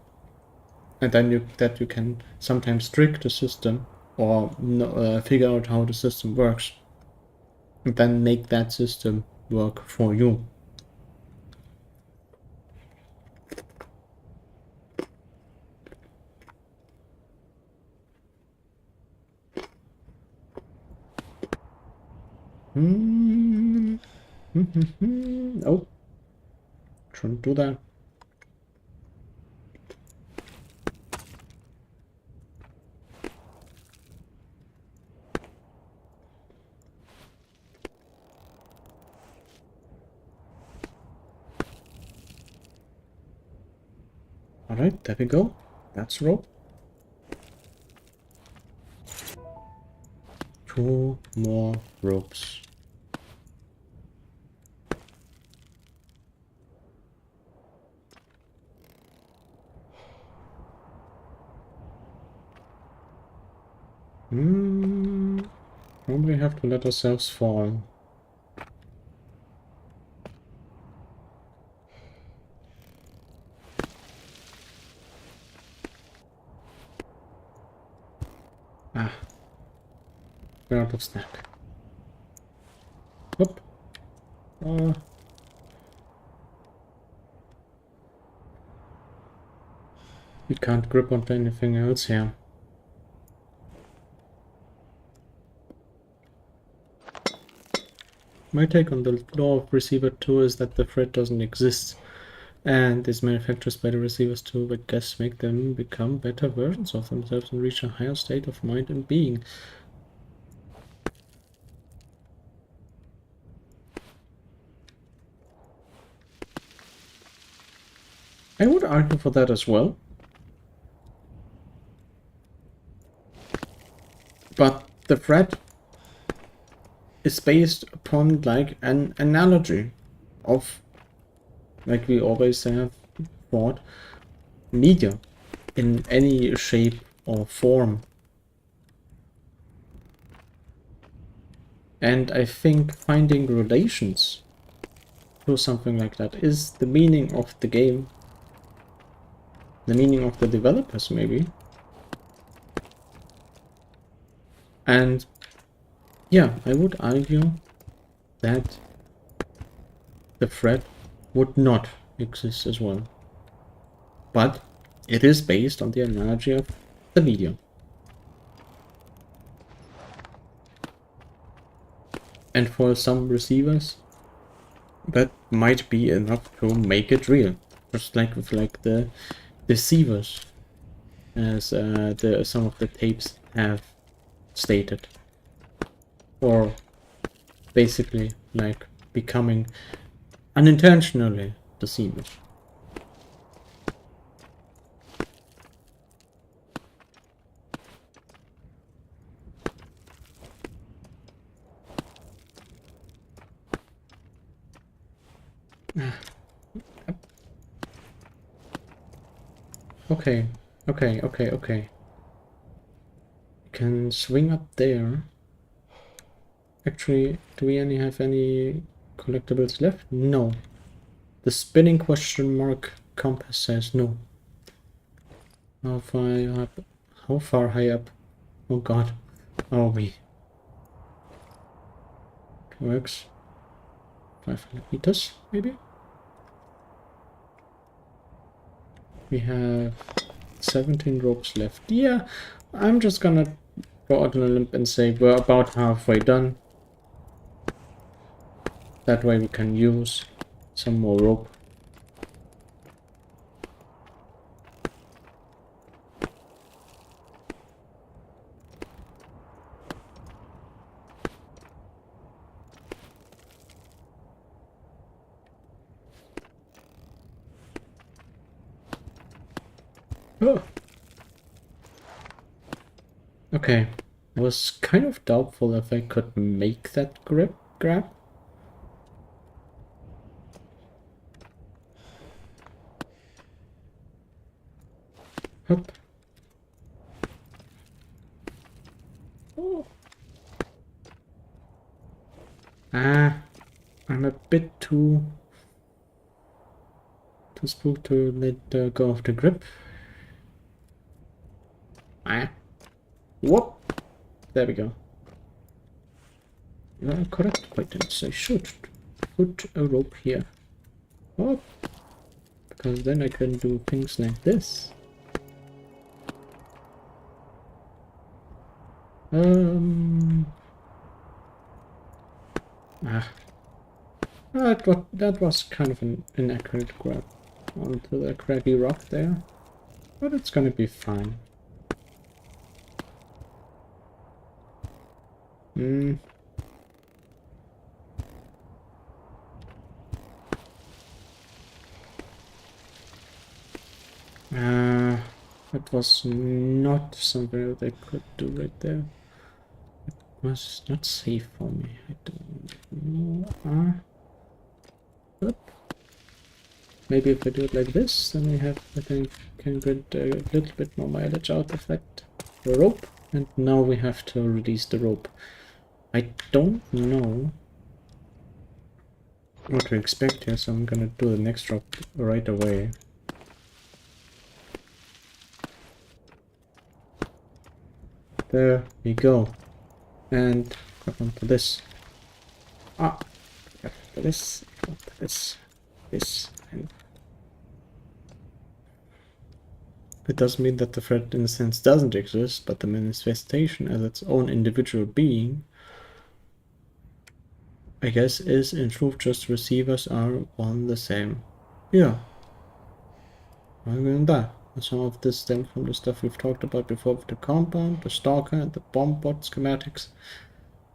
and then you can sometimes trick the system or figure out how the system works, and then make that system work for you. Oh, shouldn't do that. Alright, there we go. That's rope. 2 more ropes. Probably have to let ourselves fall. Ah, we're out of snack. Whoop. We can't grip onto anything else here. My take on the law of receiver 2 is that the threat doesn't exist and is manufactured by the receivers to, I guess, make them become better versions of themselves and reach a higher state of mind and being. I would argue for that as well. But the threat is based upon like an analogy of, like we always have thought, media in any shape or form. And I think finding relations to something like that is the meaning of the game. The meaning of the developers, maybe. And yeah, I would argue that the threat would not exist as well. But it is based on the analogy of the medium. And for some receivers, that might be enough to make it real. Just like with like the deceivers, as some of the tapes have stated. Or basically like becoming unintentionally deceivers. Okay. We can swing up there. Actually, do we have any collectibles left? No. The spinning question mark compass says no. How far up? How far high up? Oh god. Oh we. Works. 500 meters, maybe? We have 17 ropes left. Yeah, I'm just gonna go out on a limb and say we're about halfway done. That way we can use some more rope. Oh. Okay, I was kind of doubtful if I could make that grab. Hup. Oh. Ah, I'm a bit too spooked to let go of the grip. Ah. Whoop. There we go. You are correct, Pythons. I should put a rope here. Oh, because then I can do things like this. That was kind of an inaccurate grab onto the craggy rock there, but it's gonna be fine. That was not something that I could do right there. It was not safe for me. I don't know. Maybe if I do it like this, then I think can get a little bit more mileage out of that rope. And now we have to release the rope. I don't know what to expect here, so I'm gonna do the next drop right away. There we go. And grab onto this. Ah, grab onto this, this, and it doesn't mean that the threat in a sense doesn't exist, but the manifestation as its own individual being, I guess, is in truth just receivers are one the same. Yeah, I agree on that. Some of this stems from the stuff we've talked about before with the compound, the stalker, and the bomb bot schematics,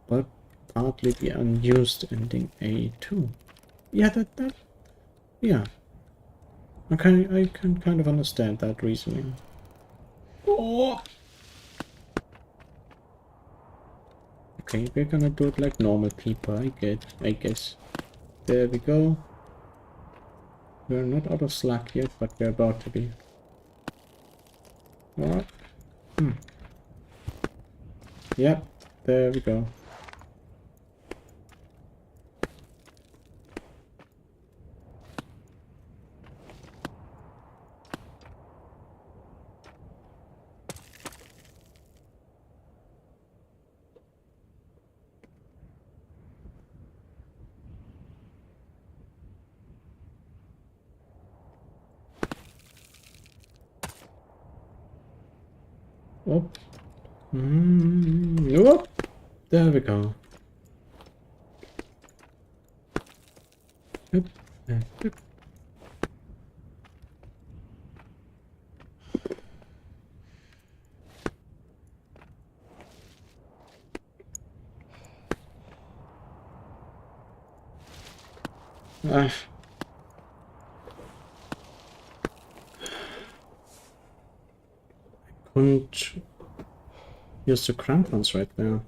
but partly the unused ending A2. Yeah, yeah. I can kind of understand that reasoning. Oh. Okay, we're gonna do it like normal people, I guess. There we go. We're not out of slack yet, but we're about to be. Alright. Yep, there we go. Oh. Oh. There we go. Yep. Yep. Ah. Couldn't use the crampons right there.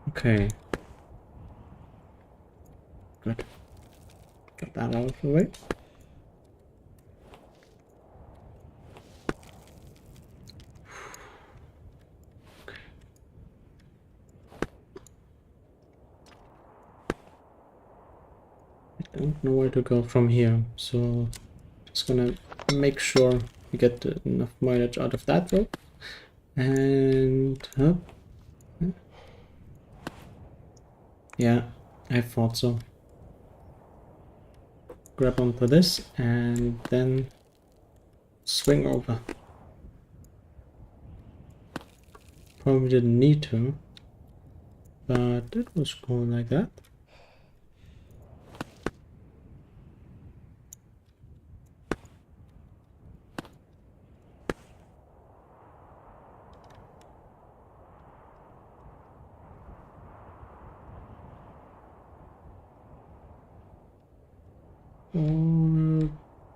Okay. Good. Got that out of the way. I don't know where to go from here, so just gonna make sure we get enough mileage out of that rope. And yeah, I thought so. Grab onto this and then swing over. Probably didn't need to, but it was cool like that.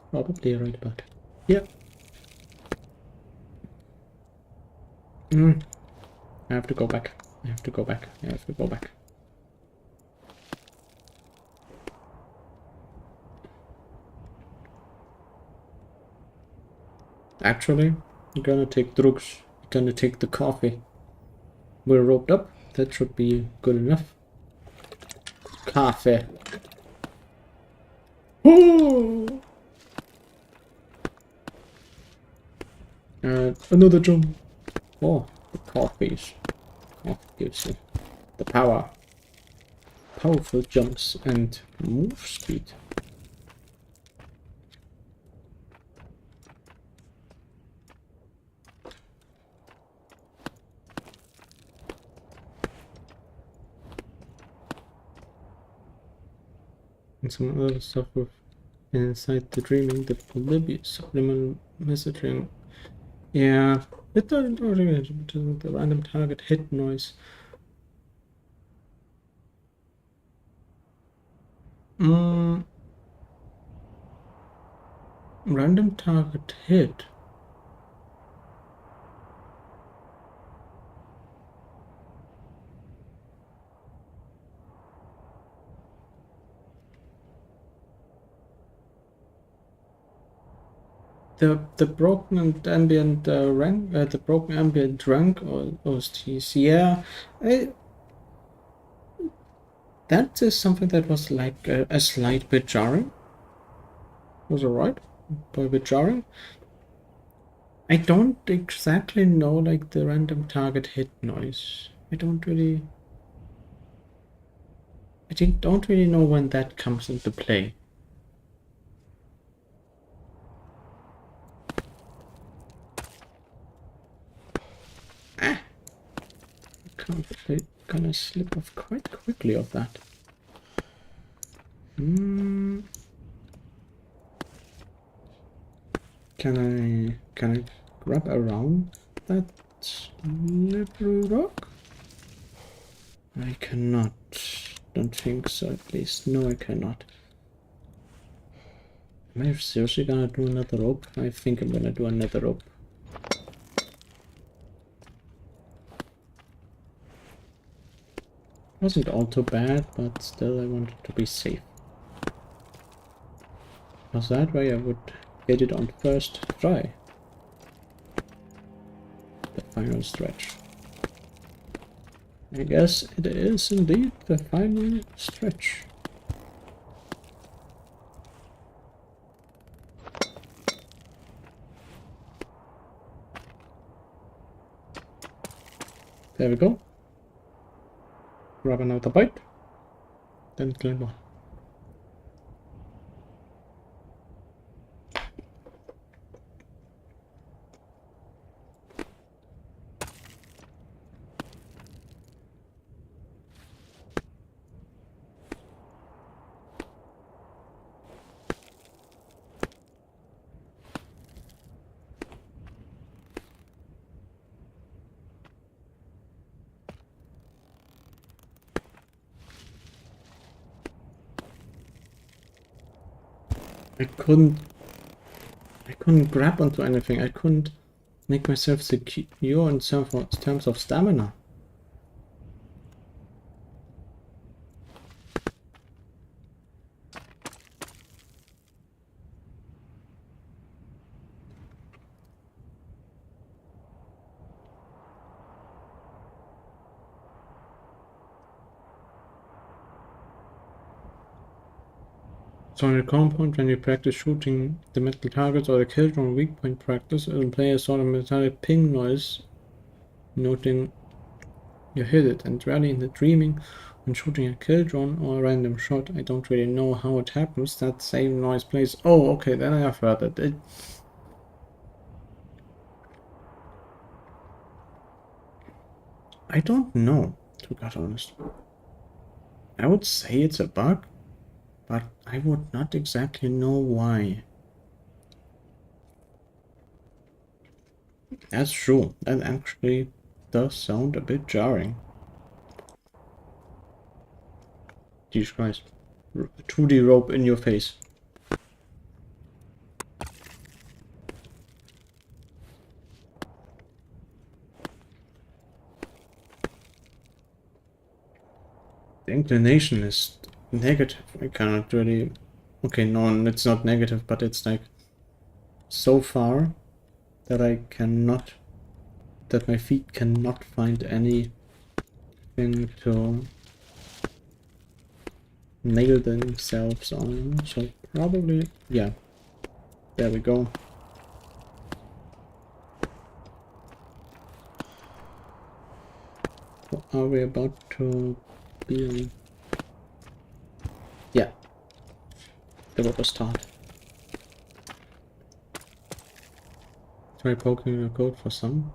Probably right about. Yeah. I have to go back. I have to go back. I have to go back. Actually, I'm gonna take drugs. I'm gonna take the coffee. We're roped up. That should be good enough. Coffee. Oh! Another jump. Oh, the coffees. Coffee gives you the power. Powerful jumps and move speed. And some other stuff with inside the dreaming, the oblivious subliminal messaging. Yeah, it doesn't really the random target hit noise. Random target hit. The broken and ambient rank, the broken ambient rank or OSTs, yeah, that is something that was like a slight bit jarring. Was alright, but a bit jarring. I don't exactly know like the random target hit noise. I don't really know when that comes into play. Ah, gonna slip off quite quickly of that. Can I grab around that slippery rock? I cannot. Don't think so, at least. No, I cannot. Am I seriously gonna do another rope? I think I'm gonna do another rope. Wasn't all too bad, but still I wanted to be safe. Because that way I would get it on first try. The final stretch. I guess it is indeed the final stretch. There we go. Grab another bite. Then climb on. I couldn't grab onto anything. I couldn't make myself secure in terms of stamina. So in a compound, when you practice shooting the metal targets or the kill drone weak point practice, it'll play a sort of metallic ping noise, noting you hit it, and rarely in the dreaming when shooting a kill drone or a random shot. I don't really know how it happens. That same noise plays. Oh, okay, then I have heard it. I don't know, to be honest. I would say it's a bug, but I would not exactly know why. That's true. That actually does sound a bit jarring. Jesus Christ. 2D rope in your face. The inclination is negative. I cannot really... Okay, no, it's not negative, but it's like so far that I cannot... that my feet cannot find anything to nail themselves on. So probably, yeah. There we go. What are we about to be on? Yeah. The rubber start. Try poking your code for some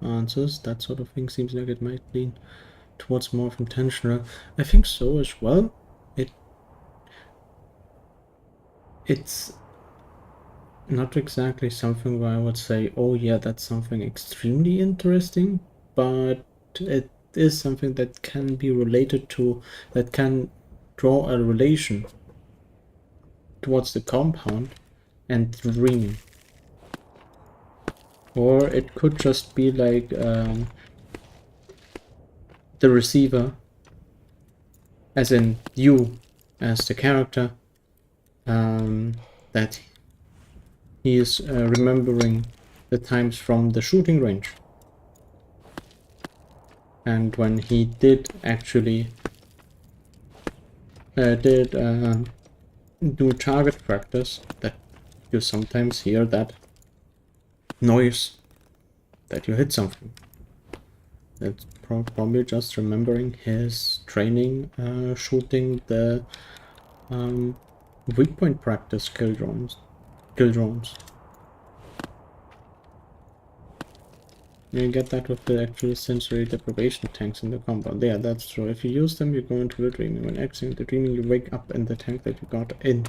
answers. That sort of thing seems like it might lean towards more of intentional. I think so as well. It's not exactly something where I would say, oh yeah, that's something extremely interesting, but it is something that can be related to, that can draw a relation towards the compound and dreaming. Or it could just be like the receiver, as in you as the character, that he is remembering the times from the shooting range. And when he did actually do target practice, that you sometimes hear that noise that you hit something. It's probably just remembering his training shooting the weak point practice kill drones. You get that with the actual sensory deprivation tanks in the compound. Yeah, that's true. If you use them, you go into the dreaming. When exiting the dreaming, you wake up in the tank that you got in.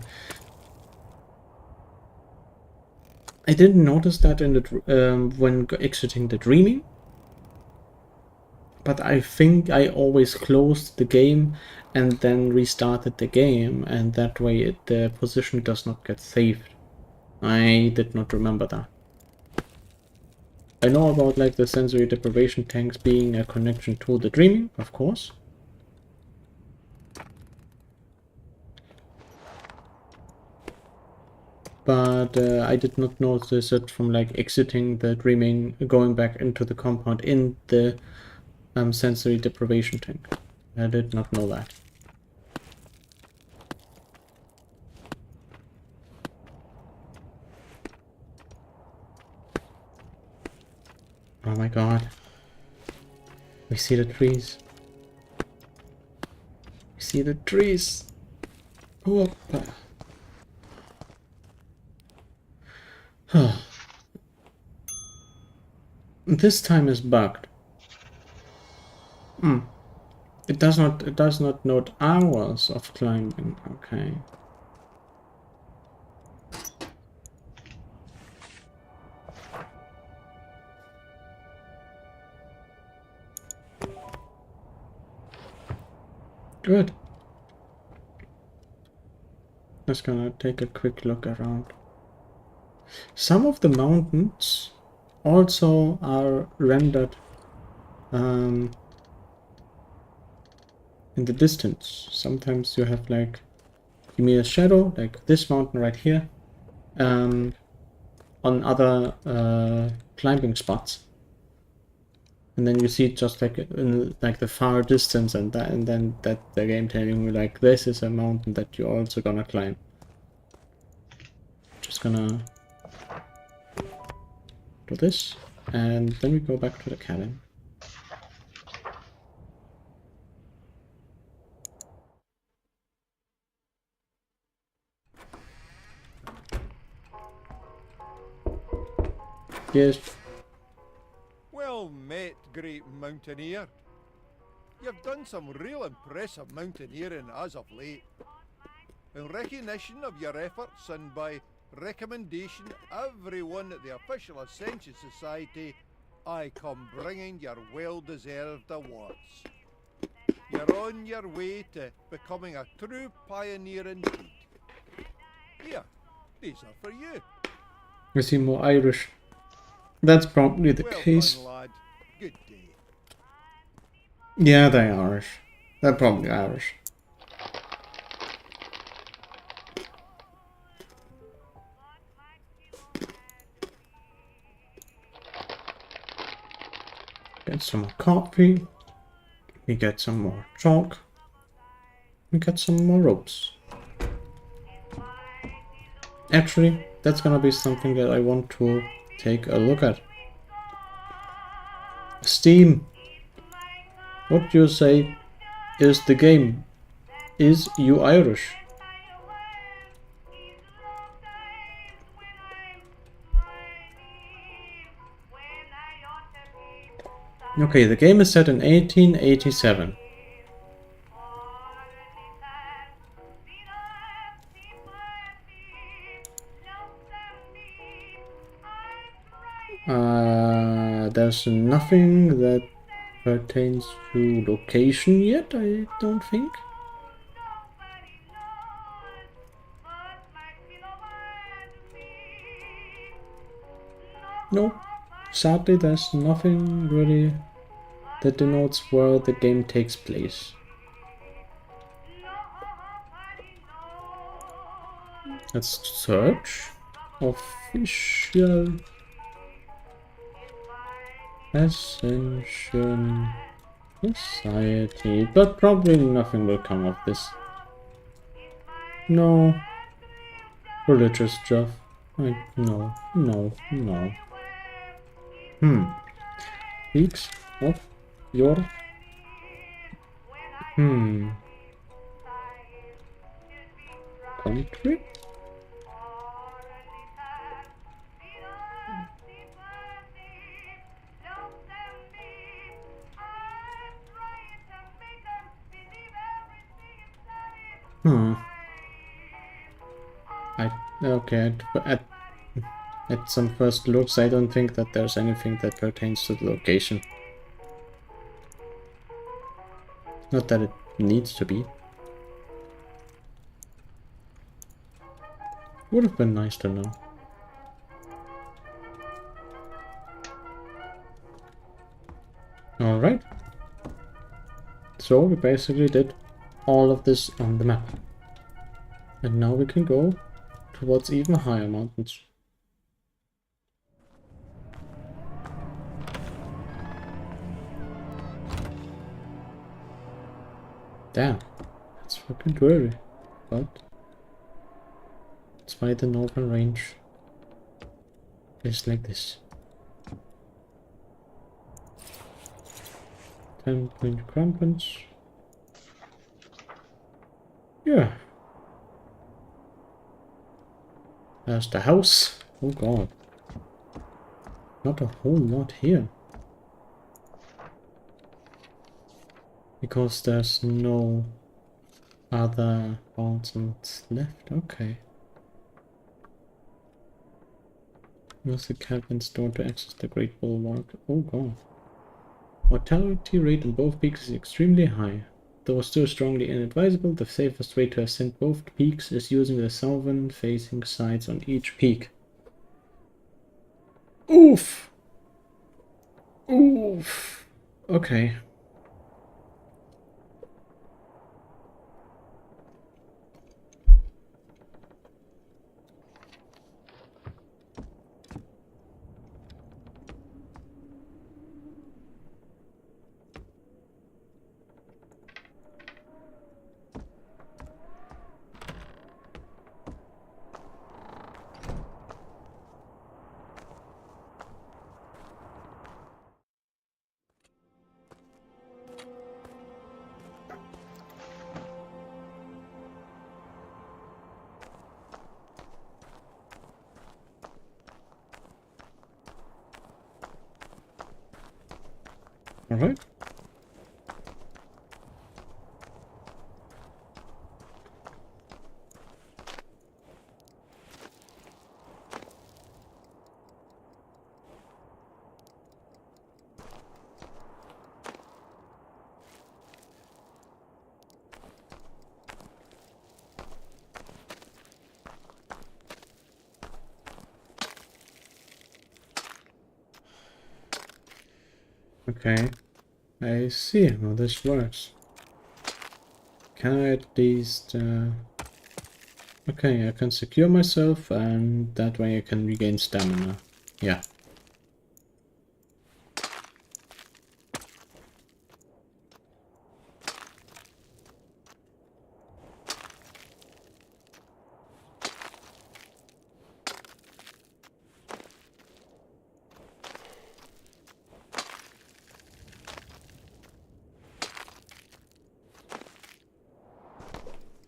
I didn't notice that in the when exiting the dreaming, but I think I always closed the game and then restarted the game, and that way the position does not get saved. I did not remember that. I know about like the sensory deprivation tanks being a connection to the dreaming, of course. But I did not notice it from like exiting the dreaming, going back into the compound in the sensory deprivation tank. I did not know that. Oh my god. We see the trees. We see the trees. Oh. This time is bugged. It does not note hours of climbing. Okay. Good. Just gonna take a quick look around. Some of the mountains also are rendered in the distance. Sometimes you have like, give me a shadow, like this mountain right here, on other climbing spots. And then you see it just like in like the far distance, and then that the game telling you like this is a mountain that you're also gonna climb. Just gonna do this, and then we go back to the cabin. Yes. Well met, great mountaineer. You've done some real impressive mountaineering as of late. In recognition of your efforts and by recommendation everyone at the official Ascension Society, I come bringing your well-deserved awards. You're on your way to becoming a true pioneer indeed. Here, these are for you. We see more Irish. That's probably the Well case. done, lad. Good day. Yeah, they're Irish. They're probably Irish. Get some more coffee. We get some more chalk. We get some more ropes. Actually, that's gonna be something that I want to take a look at. Steam. What do you say is the game? Is you Irish? Okay, the game is set in 1887. There's nothing that pertains to location yet, I don't think. Nope. Sadly, there's nothing really that denotes where the game takes place. Let's search. Official Ascension Society, but probably nothing will come of this. No. Religious stuff. No. Peaks of Yore. Country? Okay, at some first looks, I don't think that there's anything that pertains to the location. Not that it needs to be. Would have been nice to know. Alright. So we basically did all of this on the map. And now we can go towards even higher mountains. Damn, that's fucking dreary. But it's why the northern range is like this. 10-point crumpets. Yeah. There's the house. Oh god. Not a whole lot here. Because there's no other mountains left. Okay. Use the cabin's door to access the Great Bulwark. Oh god. Mortality rate on both peaks is extremely high. Though still strongly inadvisable, the safest way to ascend both peaks is using the southern-facing sides on each peak. Oof! Oof! Okay. Alright. Okay. I see how this works. Can I at least... Okay, I can secure myself and that way I can regain stamina. Yeah.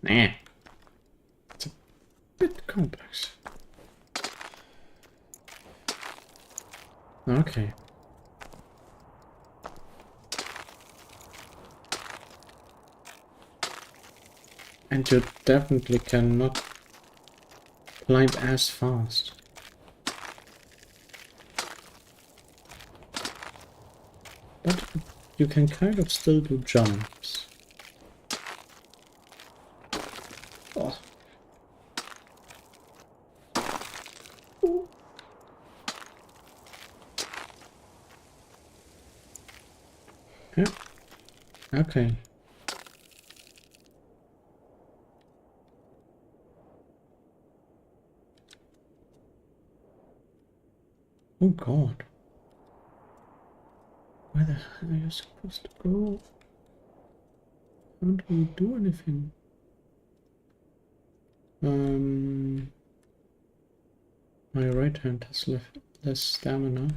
Nah. It's a bit complex. Okay. And you definitely cannot climb as fast. But you can kind of still do jumps. Oh. Yeah. Okay. Oh god. Where the hell are you supposed to go? How do we do anything? My right hand has less stamina.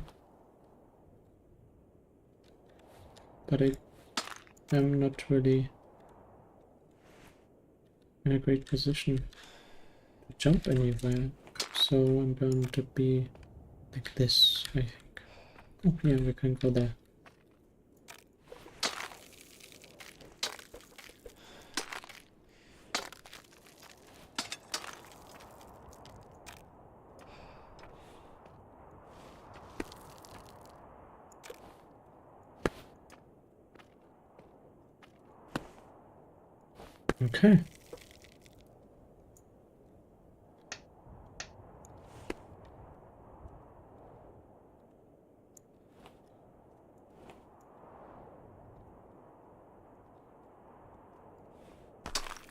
But I am not really in a great position to jump anywhere. So I'm going to be like this, I think. Oh yeah, we can go there. Okay.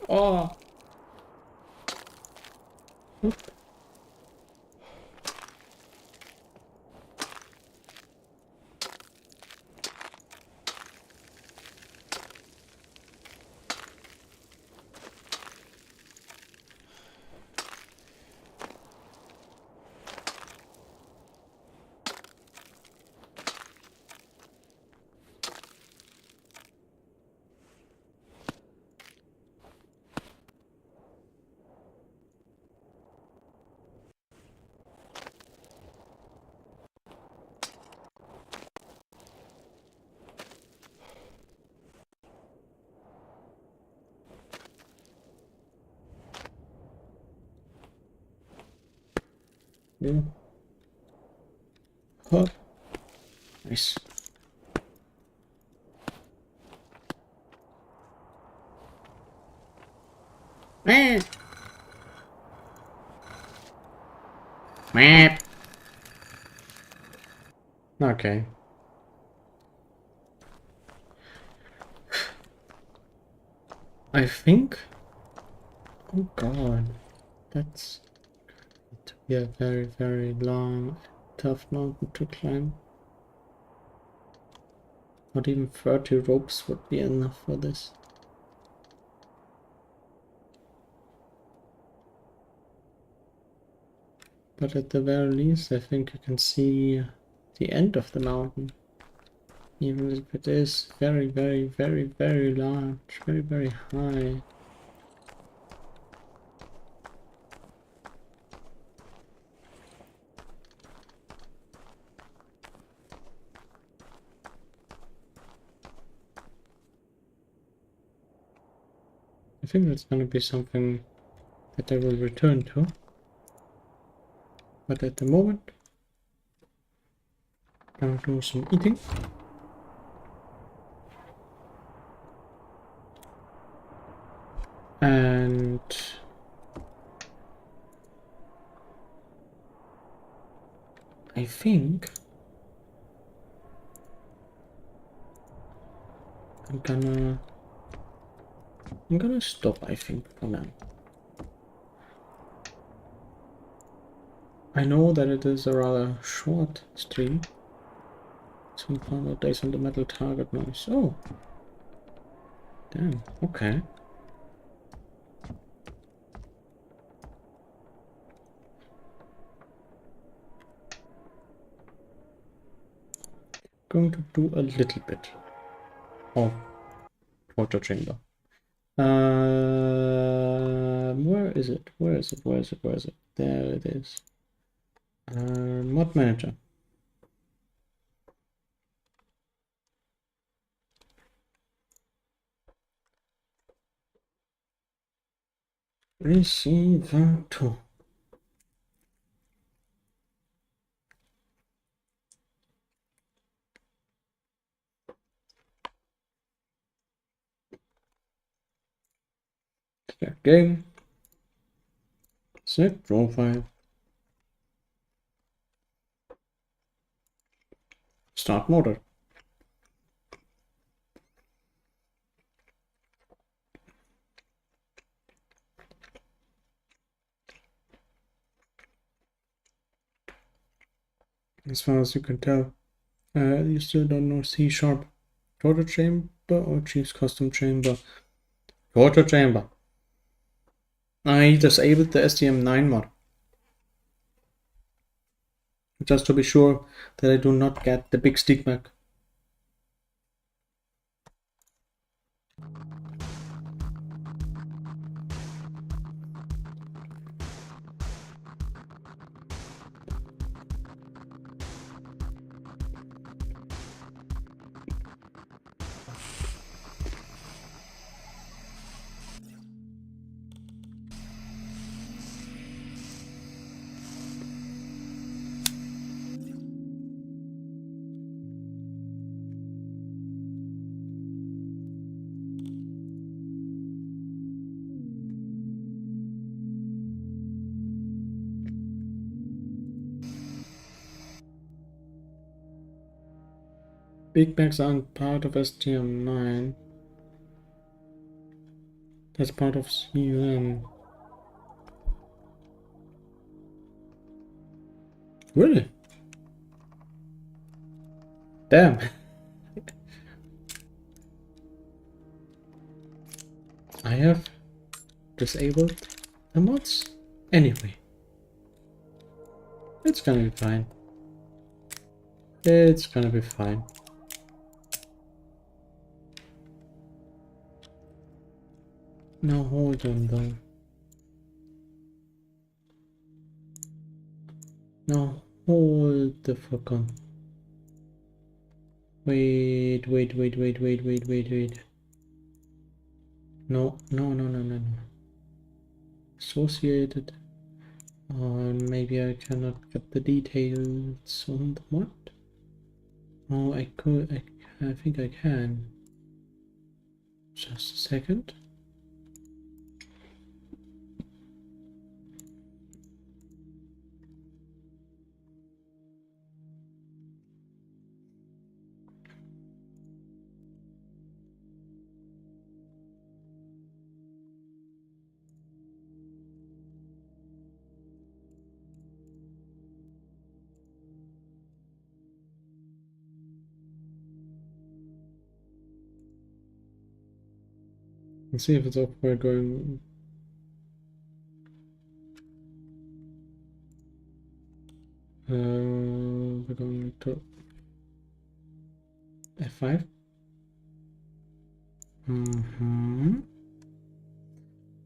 Oh! Oop. Yeah. Hop. Nice. Map. Map. Okay. I think. Oh god, that's to be a very, very long, tough mountain to climb. Not even 30 ropes would be enough for this. But at the very least, I think you can see the end of the mountain. Even if it is very, very, very, very large, very, very high. I think that's gonna be something that I will return to. But at the moment, I'm gonna do some eating. And I think I'm gonna stop, I think, for now. I know that it is a rather short stream. Some further days on the metal target noise. Oh, damn, okay. Going to do a little bit of torture chamber. Where is it? Where is it? Where is it? Where is it? There it is. Mod manager. Receiver 2. Start game. Set profile. Start motor. as far as you can tell. You still don't know C# torture chamber or Chief's custom chamber. Torture chamber. I disabled the STM9 mod. Just to be sure that I do not get the big stigma. Big Macs aren't part of STM9. That's part of CUM. Really? Damn. I have disabled the mods. Anyway. It's gonna be fine. It's gonna be fine. Now hold on though. Now hold the fuck on. Wait. No. Associated. Maybe I cannot get the details on the mod. Oh, I could. I think I can. Just a second. Let's see if it's up by going. We're going to F5.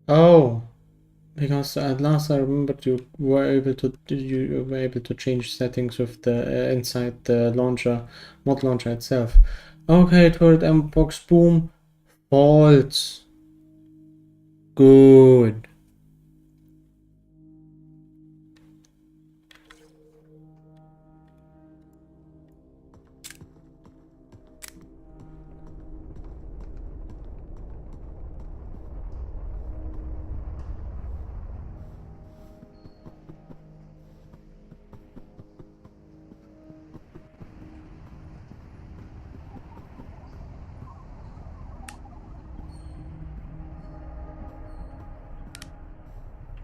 Oh, because at last I remembered you were able to change settings with the inside the launcher, mod launcher itself. Okay, turret box boom, false. Good.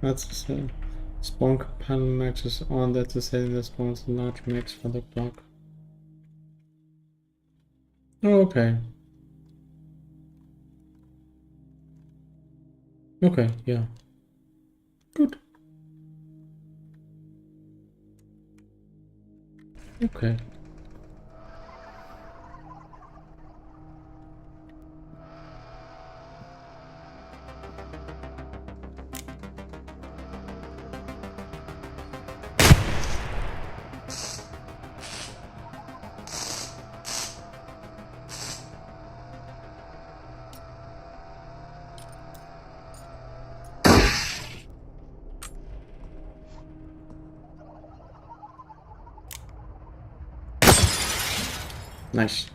That's spawn companion max is on. That's to say that spawns a large max for the block. Okay. Okay, yeah. Good. Okay. Nice.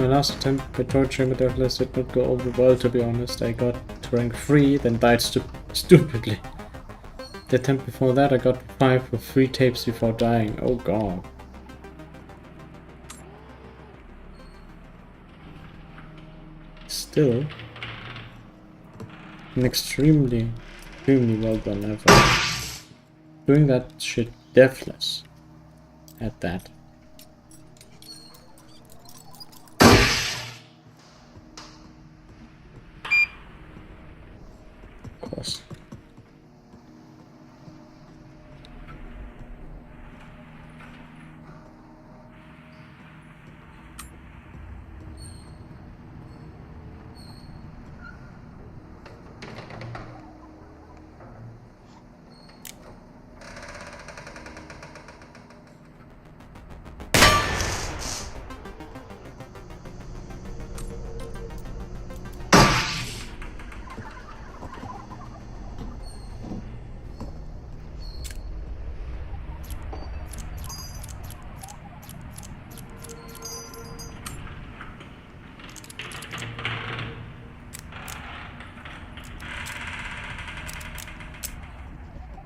My last attempt at torturing the Deathless did not go over well, to be honest. I got to rank 3, then died stupidly. The attempt before that I got 5 with 3 tapes before dying. Oh god. Still, an extremely well done effort. Doing that shit deathless at that. Of course.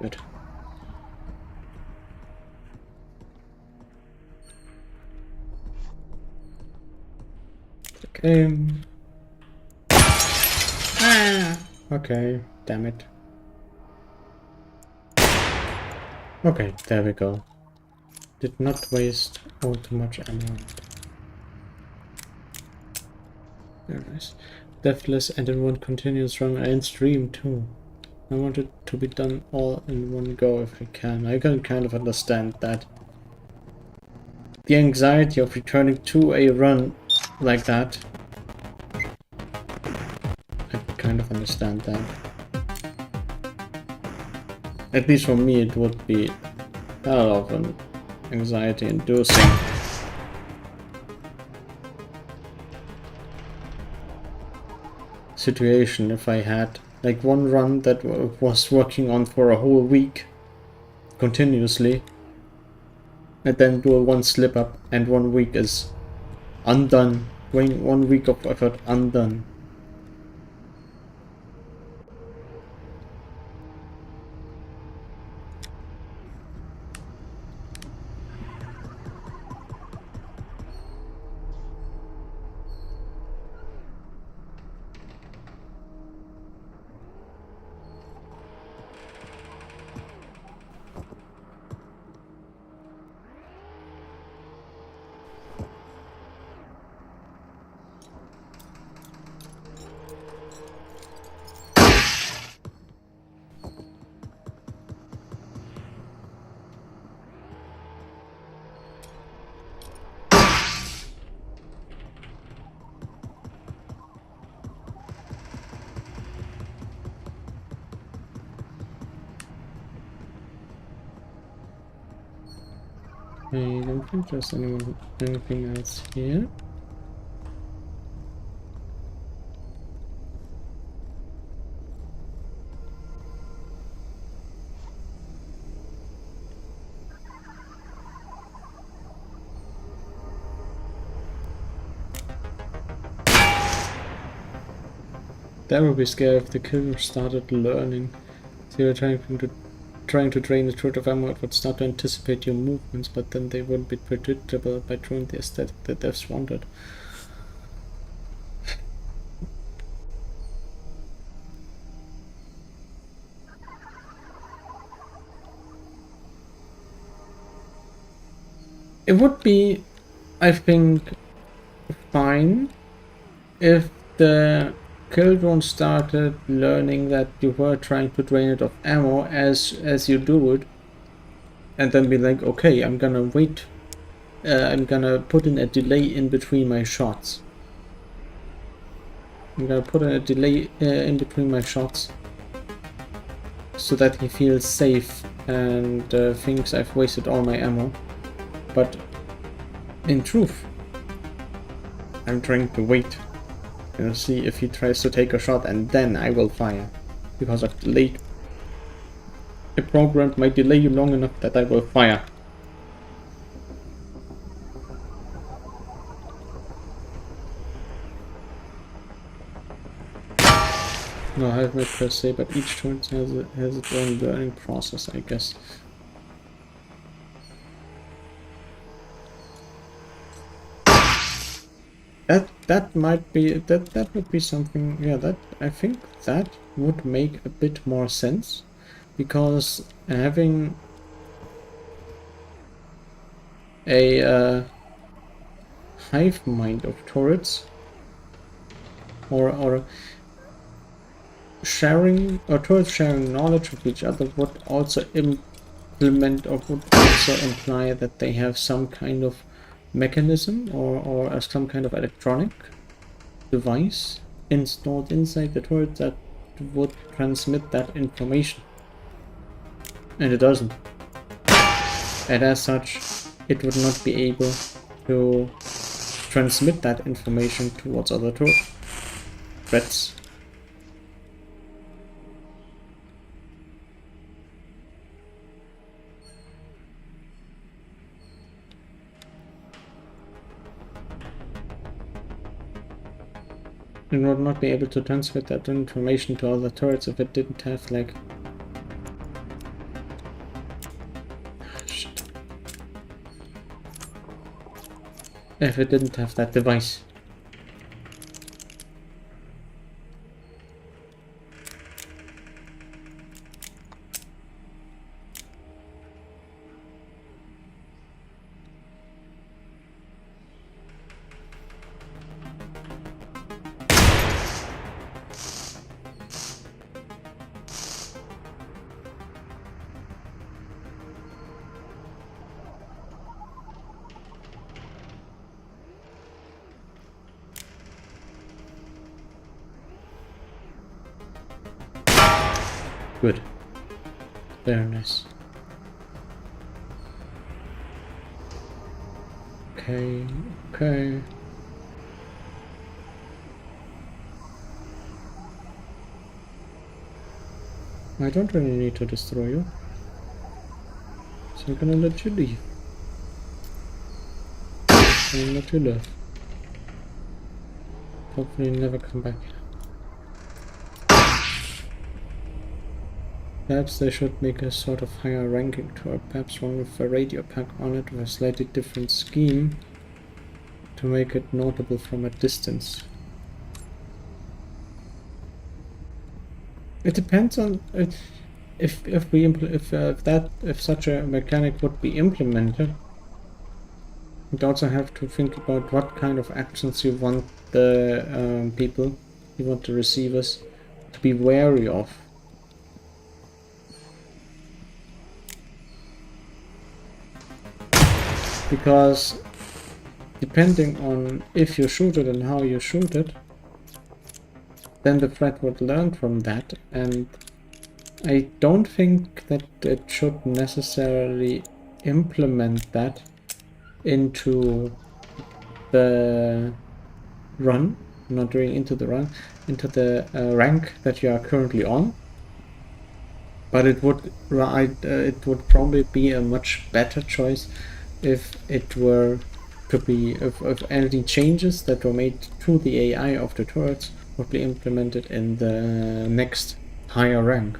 Good. Okay. Ah. Okay, damn it. Okay, there we go. Did not waste all too much ammo. Very nice. Deathless and in one continuous run and stream too. I want it to be done all in one go if I can. I can kind of understand that. The anxiety of returning to a run like that. I kind of understand that. At least for me it would be a lot of an anxiety inducing. Situation if I had like one run that was working on for a whole week continuously and then do a one slip up and 1 week is undone. 1 week of effort undone. I don't think there's anything else here. That would be scary if the killer started learning. So you're trying to drain the truth of ammo, it would start to anticipate your movements, but then they wouldn't be predictable by drawing the aesthetic the devs wanted. It would be, I think, fine if the kill drone started learning that you were trying to drain it of ammo as you do it, and then be like, okay, I'm gonna wait, I'm gonna put in a delay in between my shots. I'm gonna put in a delay in between my shots so that he feels safe and thinks I've wasted all my ammo. But in truth, I'm trying to wait and see if he tries to take a shot, and then I will fire, because I've delayed. A program might delay you long enough that I will fire. No, helmet per se, but each turret has its own learning process, I guess. That might be that would be something. Yeah, that I think that would make a bit more sense, because having a hive mind of turrets, or sharing, or turrets sharing knowledge of each other, would also implement, or would also imply that they have some kind of mechanism, or some kind of electronic device installed inside the turret that would transmit that information. And it doesn't. And as such, it would not be able to transmit that information towards other threats. It would not be able to transmit that information to other turrets if it didn't have, like... Shit. If it didn't have that device. Good. Very nice. Okay, okay. I don't really need to destroy you. So I'm gonna let you leave. I'm gonna let you live. Hopefully never come back. Perhaps they should make a sort of higher ranking tour, perhaps one with a radio pack on it with a slightly different scheme to make it notable from a distance. It depends on if such a mechanic would be implemented. You'd also have to think about what kind of actions you want the people, you want the receivers to be wary of. Because depending on if you shoot it and how you shoot it, then the threat would learn from that, and I don't think that it should necessarily implement that into the run, not really into the run, into the rank that you are currently on. But it would probably be a much better choice if it were to be, if any changes that were made to the AI of the turrets would be implemented in the next higher rank.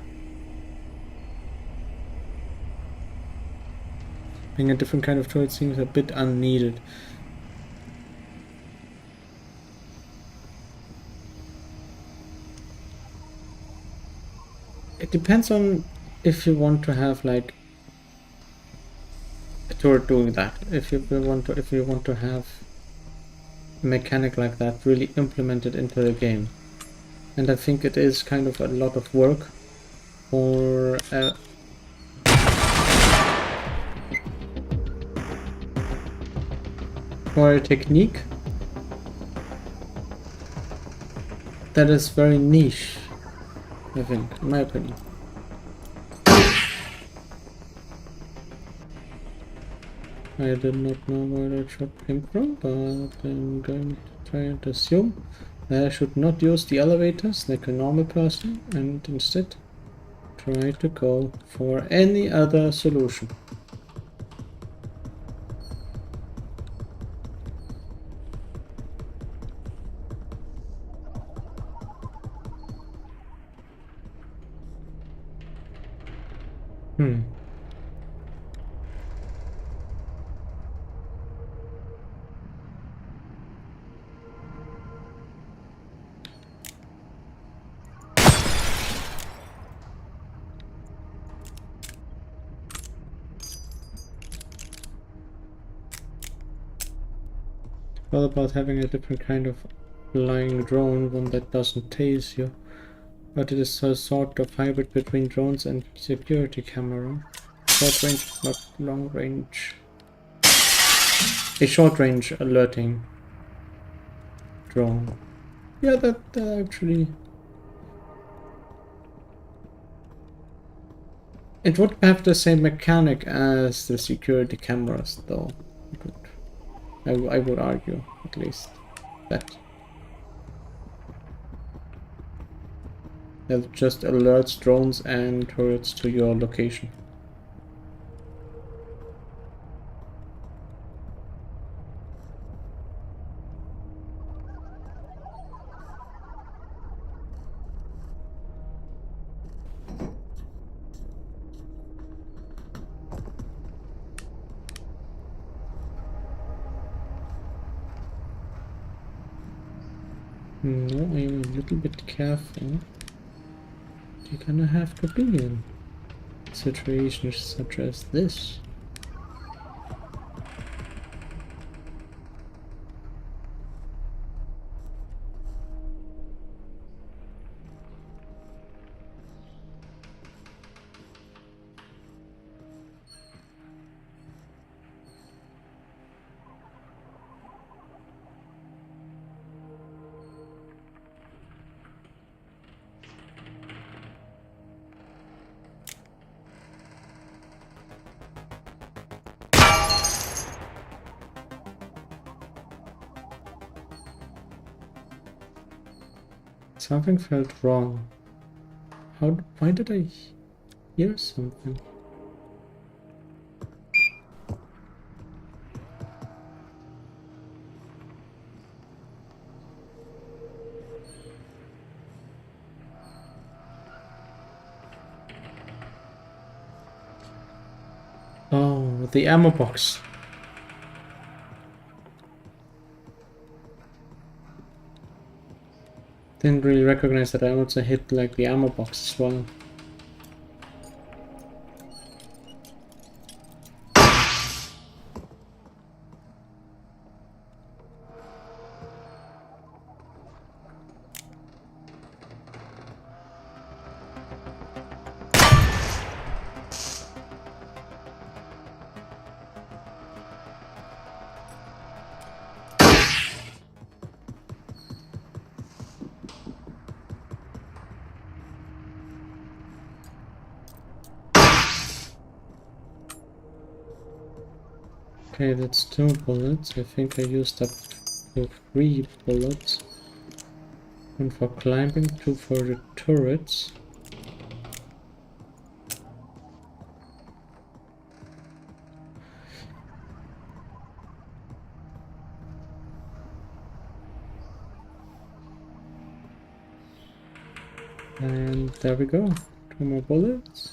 Being a different kind of turret seems a bit unneeded. It depends on if you want to have like a turret doing that. If you want to have a mechanic like that really implemented into the game. And I think it is kind of a lot of work for a technique that is very niche, I think, in my opinion. I did not know where that shot came from, but I'm going to try and assume that I should not use the elevators like a normal person, and instead try to go for any other solution. Hmm. What about having a different kind of flying drone, one that doesn't tase you, but it is a sort of hybrid between drones and security camera? Short range, not long range. A short range alerting drone. Yeah, that actually... It would have the same mechanic as the security cameras, though. It would, I would argue, at least, that. It just alerts drones and turrets to your location. No, I'm a little bit careful. You're gonna have to be in situations such as this. Something felt wrong. Why did I hear something? Oh, the ammo box. Didn't really recognize that I also hit like the ammo box as well. Okay, that's 2 bullets. I think I used up to 3 bullets. 1 for climbing, 2 for the turrets. And there we go. 2 more bullets.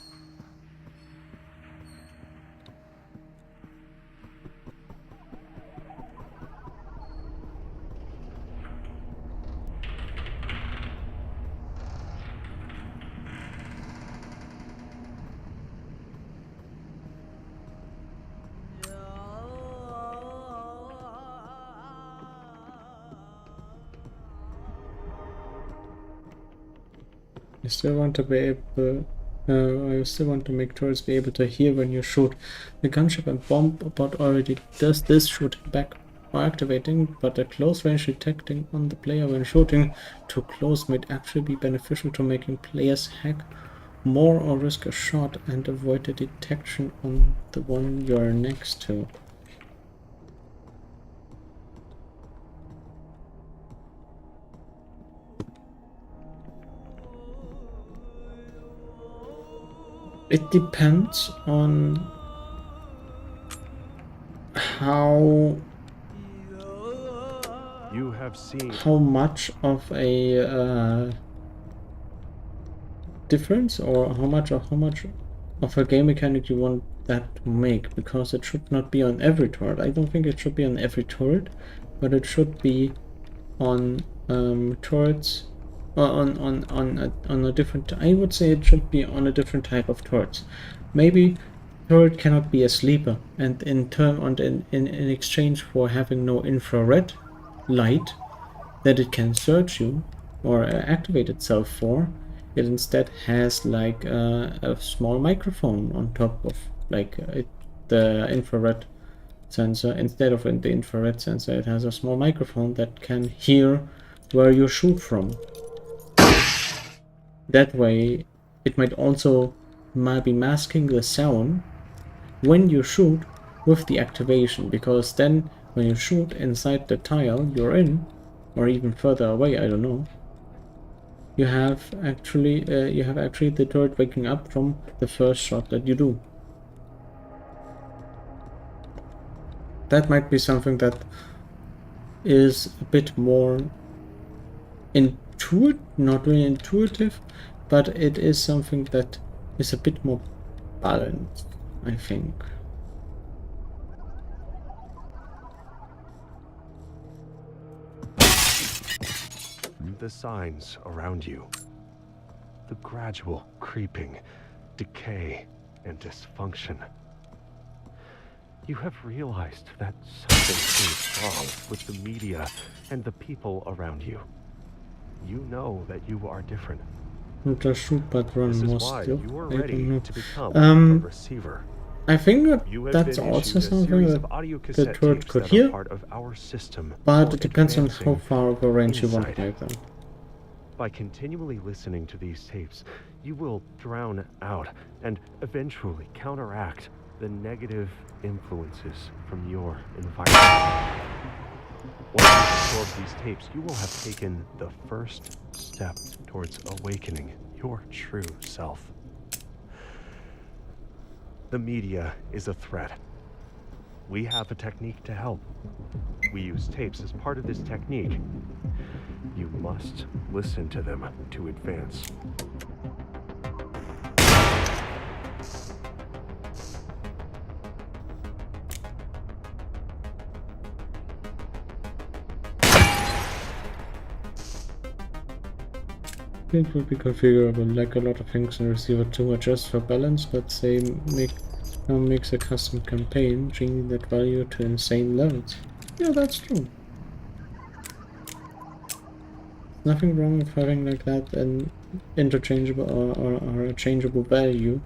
I still want to be able, I still want to make turrets be able to hear when you shoot. The gunship and bomb bot already does this shooting back or activating, but a close range detecting on the player when shooting too close might actually be beneficial to making players hack more or risk a shot and avoid the detection on the one you're next to. It depends on how You have seen how much of a difference, or how much of a game mechanic you want that to make, because it should not be on every turret. I don't think it should be on every turret, but it should be on turrets, or on a different. I would say it should be on a different type of turrets. Maybe turret cannot be a sleeper, and in turn, in exchange for having no infrared light that it can search you or activate itself for, it instead has like a small microphone on top of like the infrared sensor. Instead of the infrared sensor, it has a small microphone that can hear where you shoot from. That way, it might also be masking the sound when you shoot with the activation, because then when you shoot inside the tile you're in, or even further away, I don't know, you have actually the turret waking up from the first shot that you do. That might be something that is a bit more intuitive, not really intuitive, but it is something that is a bit more balanced, I think. The signs around you. The gradual creeping, decay, and dysfunction. You have realized that something is wrong with the media and the people around you. You know that you are different. The shoot but run This is was why still, you are I don't ready know. to become a receiver. I think that You have that's been also issued a something series that of audio the cassette turret tapes could that are hear, part of our system but for it depends on how advancing far of a range you want to insight. make them. By continually listening to these tapes, you will drown out and eventually counteract the negative influences from your environment. Once you absorb these tapes, you will have taken the first step towards awakening your true self. The media is a threat. We have a technique to help. We use tapes as part of this technique. You must listen to them to advance. It would be configurable, like a lot of things in Receiver 2 adjust for balance, but say makes a custom campaign, changing that value to insane levels. Yeah, that's true. Nothing wrong with having like that an interchangeable or a changeable value.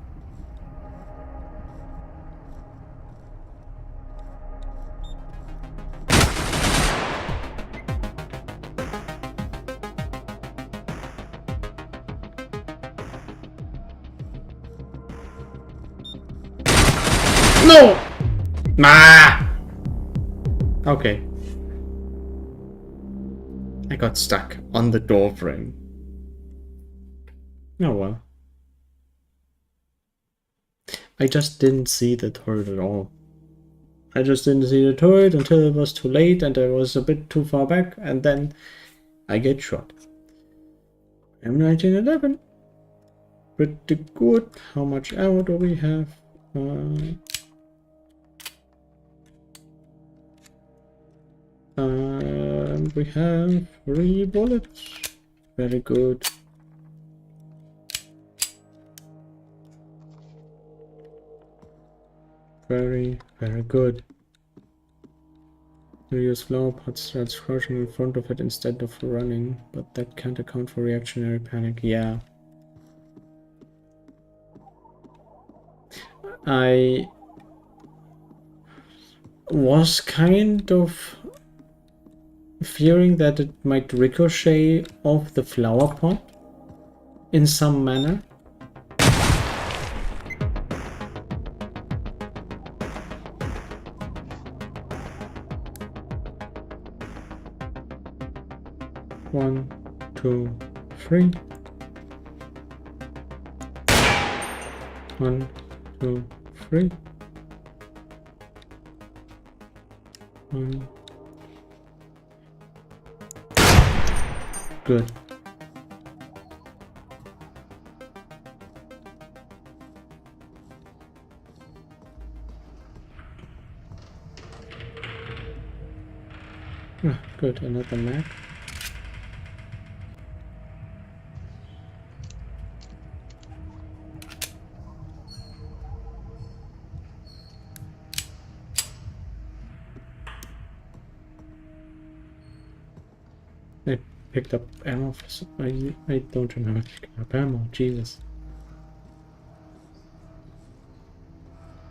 No! Ah! Okay. I got stuck on the door frame. Oh well. I just didn't see the turret at all. I just didn't see the turret until it was too late and I was a bit too far back, and then I get shot. M1911. Pretty good. How much ammo do we have? We have 3 bullets. Very good. Very, very good. You use flower pot starts crouching in front of it instead of running, but that can't account for reactionary panic. Yeah. I was kind of fearing that it might ricochet off the flower pot in some manner. One, two, three. 1, 2, 3. 1. Good. Ah, good, another map. I picked up ammo for some, I don't remember picking up ammo, Jesus.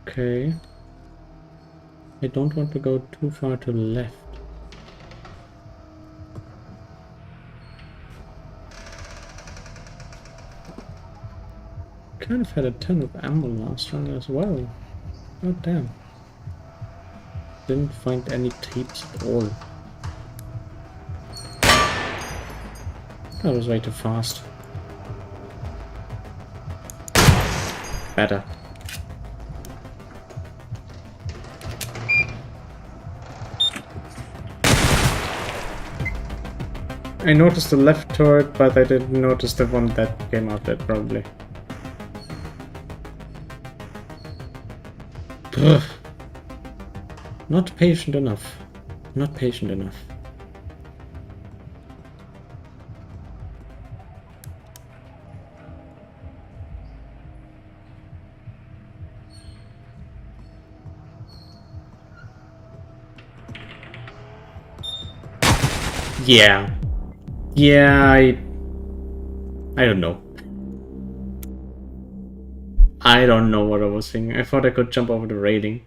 Okay. I don't want to go too far to the left. Kind of had a ton of ammo last run as well. God damn. Didn't find any tapes at all. That was way too fast. Better. I noticed the left turret, but I didn't notice the one that came out there, probably. Ugh. Not patient enough. Not patient enough. Yeah. Yeah, I don't know. I don't know what I was thinking. I thought I could jump over the railing.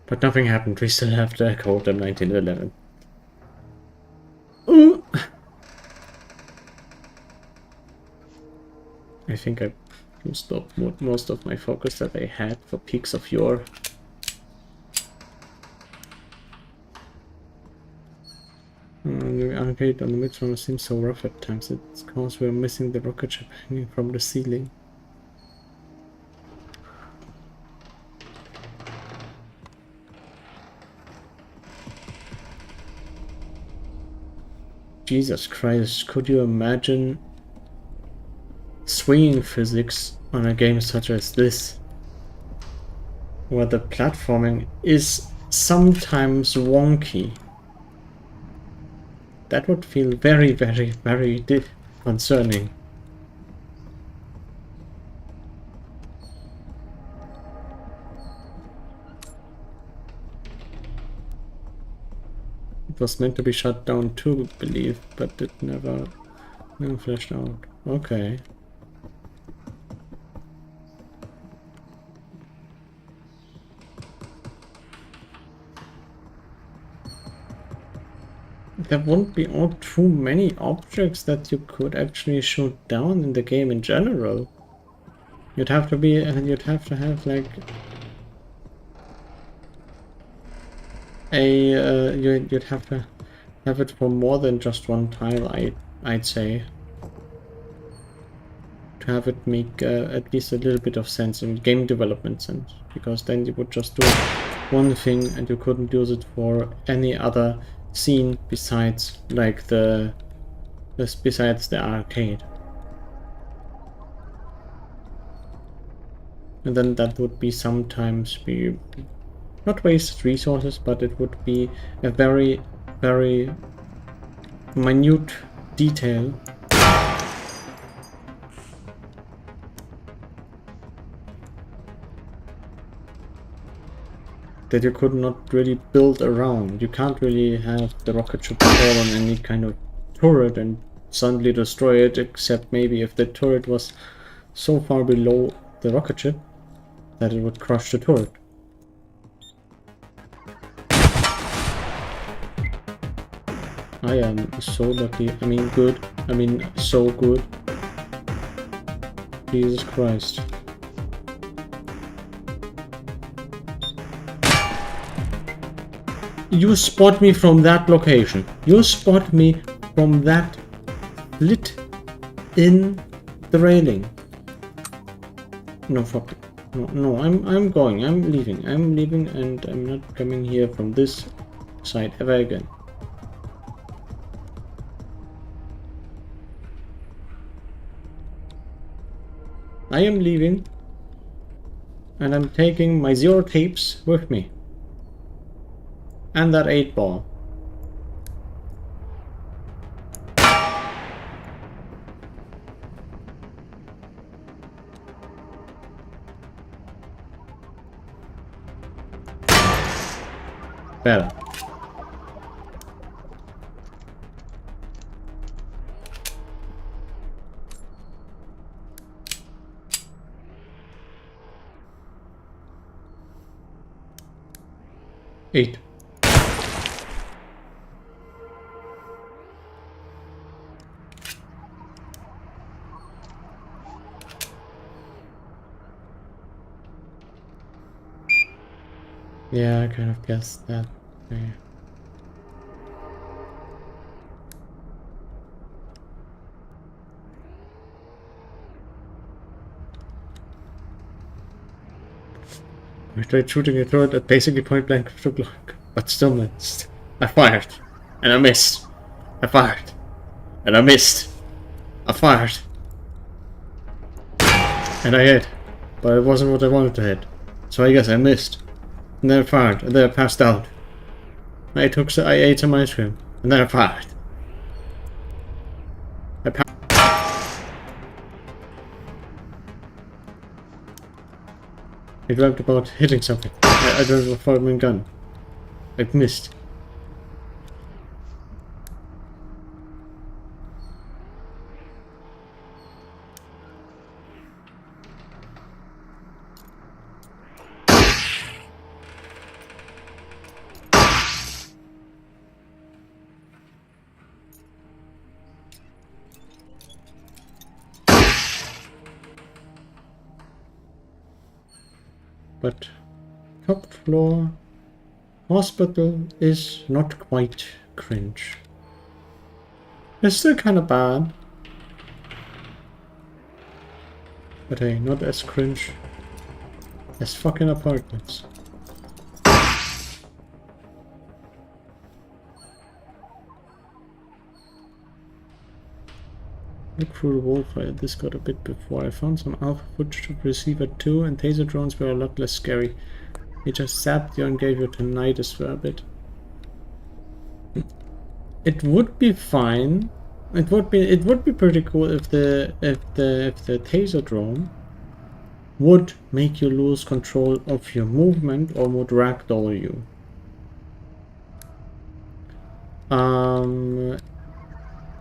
But nothing happened. We still have the code of 1911. Ooh. I think I used up most of my focus that I had for Peaks of Yore. The arcade on the mid-runner seems so rough at times. It's because we're missing the rocket ship hanging from the ceiling. Jesus Christ, could you imagine swinging physics on a game such as this? Where the platforming is sometimes wonky. That would feel very, very, very concerning. It was meant to be shut down too, I believe, but it never fleshed out. Okay. There won't be all too many objects that you could actually shoot down in the game in general. You'd have to be, you'd have to have like a, you'd have to have it for more than just one tile, I'd say. To have it make at least a little bit of sense in game development sense, because then you would just do one thing and you couldn't use it for any other scene besides like besides the arcade. And then that would be sometimes be not wasted resources, but it would be a very, very minute detail that you could not really build around. You can't really have the rocket ship fall on any kind of turret and suddenly destroy it, except maybe if the turret was so far below the rocket ship that it would crush the turret. I am so lucky. I mean good. I mean so good. Jesus Christ. You spot me from that location. You spot me from that slit in the railing. No, fuck it. No, I'm going. I'm leaving. I'm leaving and I'm not coming here from this side ever again. I am leaving and I'm taking my 0 tapes with me. And that 8 ball. Better. Eight. Yeah, I kind of guessed that. Yeah. I tried shooting a throat at basically point blank took long, but still missed. I fired, and I missed. I fired, and I missed. I fired, and I hit, but it wasn't what I wanted to hit. So I guess I missed, and then I fired, and then I passed out. I ate some ice cream, and then I fired. I dreamt about hitting something. I dreamt of a firing gun. I missed. But top floor hospital is not quite cringe. It's still kind of bad. But hey, not as cringe as fucking apartments. Look through the wall fire. This got a bit before. I found some alpha footage of receiver 2 and taser drones were a lot less scary. They just zapped you and gave you tinnitus for a bit. It would be fine. It would be pretty cool if the taser drone would make you lose control of your movement or would ragdoll you.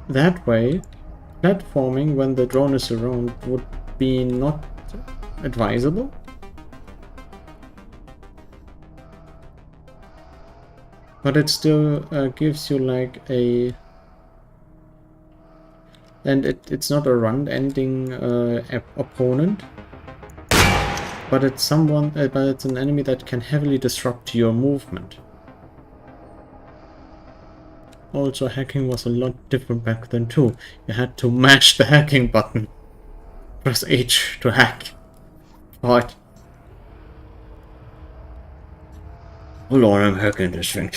That way, platforming when the drone is around would be not advisable. But it still gives you like a... And it's not a run-ending opponent. But it's but it's an enemy that can heavily disrupt your movement. Also, hacking was a lot different back then too. You had to mash the hacking button. Press H to hack. Right. Hold on, I'm hacking this thing.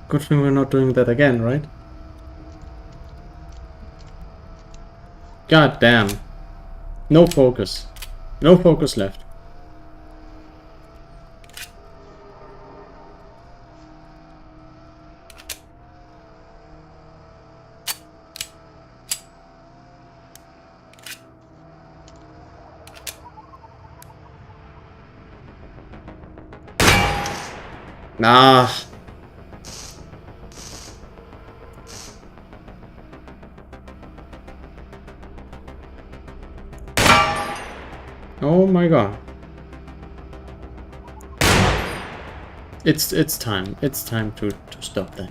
Good thing we're not doing that again, right? God damn. No focus. No focus left. Nah. Oh my god. It's time. It's time to stop that.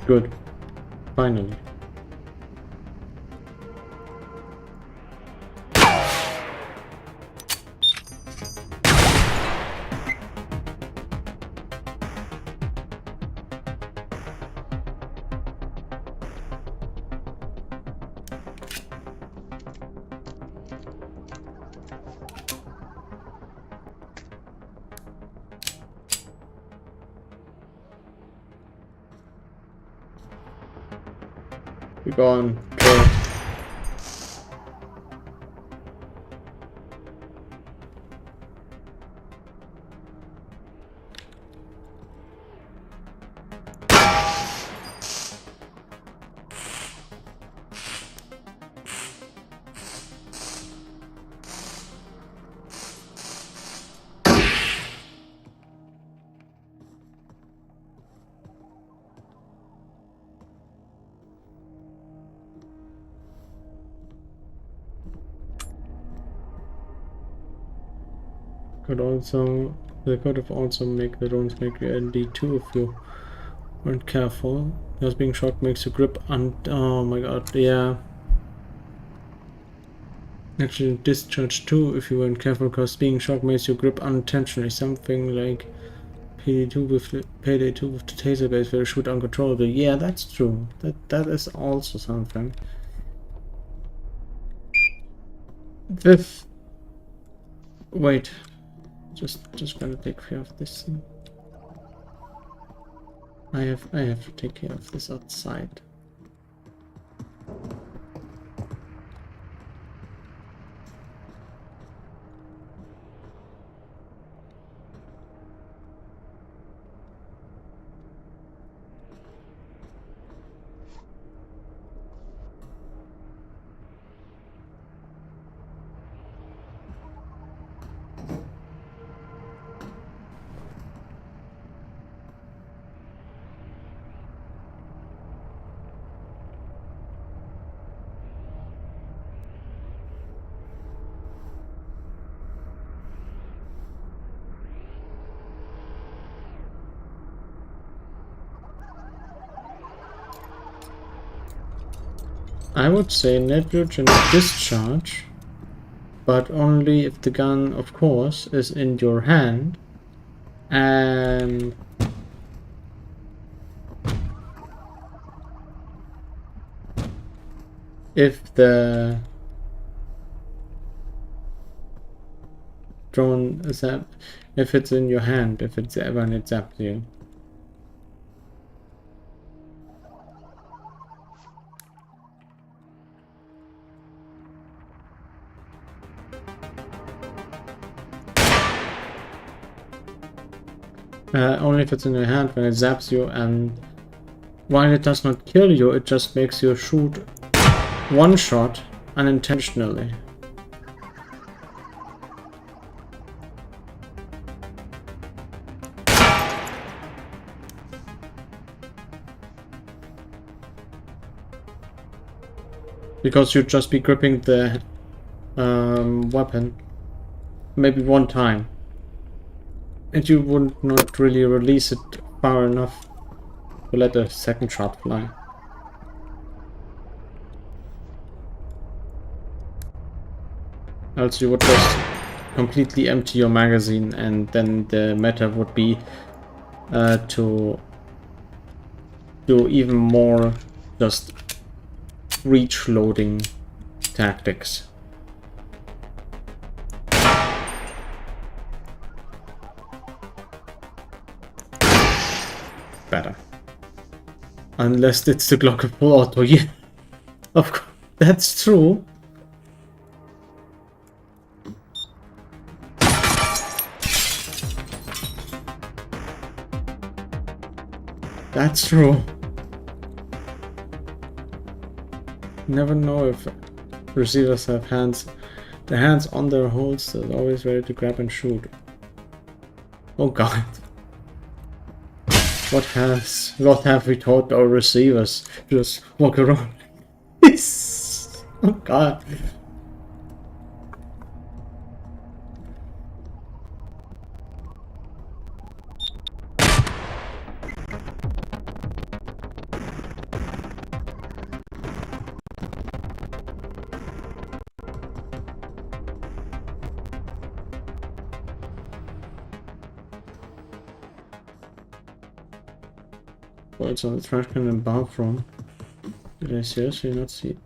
Good. Finally. Be gone. Kill. They could have also make the drones make you ND2 if you weren't careful. Because being shocked makes your grip oh my god, yeah. Actually, discharge 2 if you weren't careful, because being shocked makes your grip unintentionally. Something like Payday 2 with the taser base where you shoot uncontrollably. Yeah, that's true. That is also something. Wait. Just gonna take care of this thing. I have to take care of this outside. I would say negligent discharge, but only if the gun, of course, is in your hand, and if the drone if it's in your hand, if it's when it's up to you. Only if it's in your hand when it zaps you, and while it does not kill you, it just makes you shoot one shot unintentionally. Because you'd just be gripping the weapon maybe one time. And you would not really release it far enough to let a second shot fly. Else you would just completely empty your magazine, and then the meta would be to do even more just reach loading tactics. Better. Unless it's the Glock of full auto. Yeah, of course, that's true. That's true. Never know if receivers have their hands on their holsters, always ready to grab and shoot. Oh god. What have we taught our receivers? Just walk around. Oh god. Oh, it's on the trash can in the bathroom. Did I seriously not see it?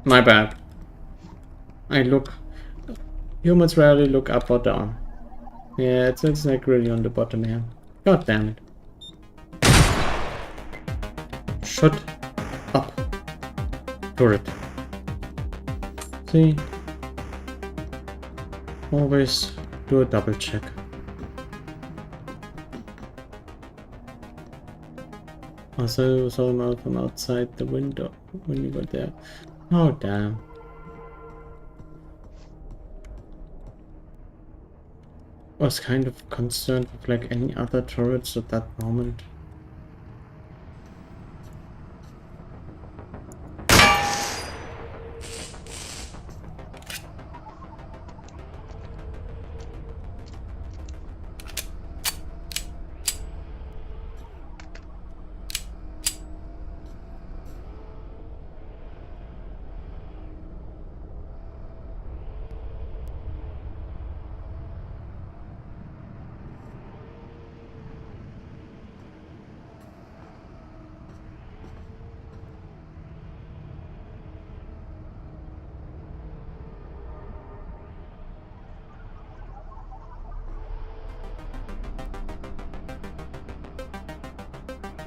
My bad. Humans rarely look up or down. Yeah, it's like really on the bottom here. God damn it. Shut up. Turret. See? Always do a double check. Also, saw them out from outside the window when you were there. Oh, damn. Was kind of concerned with like any other turrets at that moment.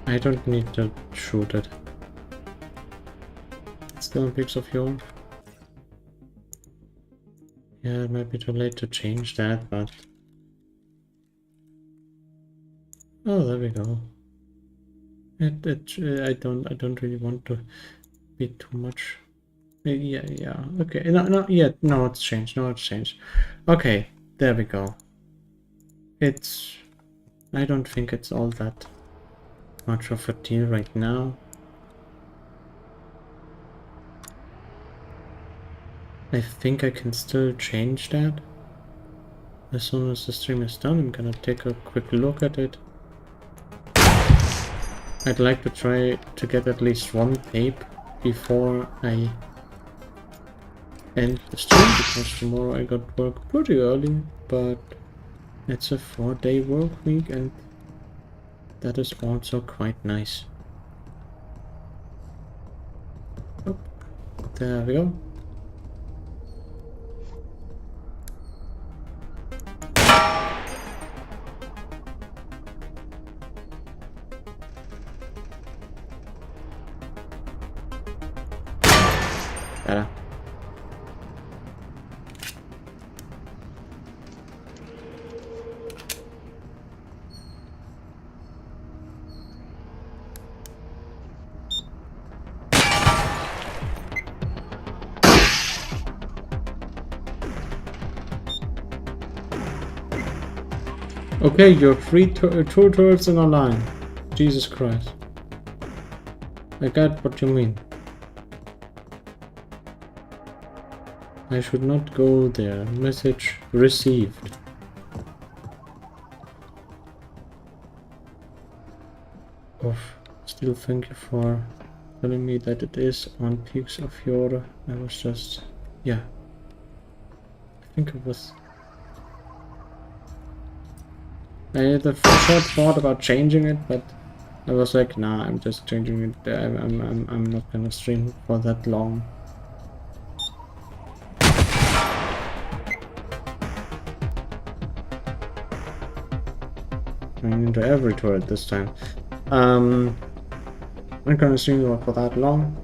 I don't need to shoot it. It's still a pics of Yore. Yeah, it might be too late to change that, but... Oh, there we go. I don't really want to be too much. Yeah. Okay. No, it's changed. No, it's changed. Okay, there we go. It's... I don't think it's all that much of a deal right now. I think I can still change that. As soon as the stream is done, I'm gonna take a quick look at it. I'd like to try to get at least one tape before I end the stream, because tomorrow I got work pretty early, but it's a 4-day work week and that is also quite nice. Oh, there we go. Better. Okay, you're two turrets in a line. Jesus Christ. I got what you mean. I should not go there. Message received. Oof. Still thank you for telling me that it is on Peaks of Yore. I was just... yeah. I think it was... I had a short thought about changing it, but I was like, nah, I'm just changing it. I'm not gonna stream for that long. I'm into every turret this time. I'm not gonna stream for that long,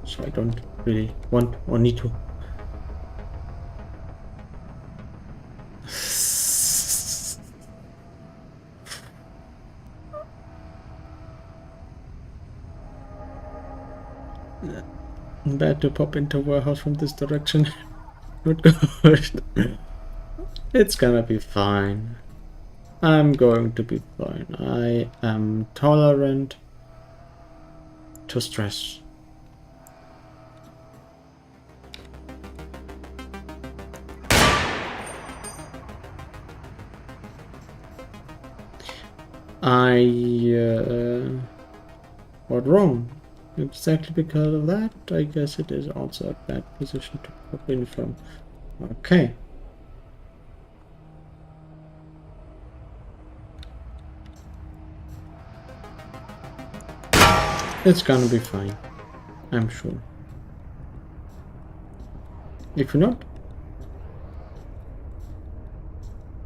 so I don't really want or need to. Bad to pop into warehouse from this direction. Not good. It's gonna be fine. I'm going to be fine. I am tolerant to stress. What wrong? Exactly because of that, I guess it is also a bad position to pop in from. Okay. It's gonna be fine, I'm sure. If not,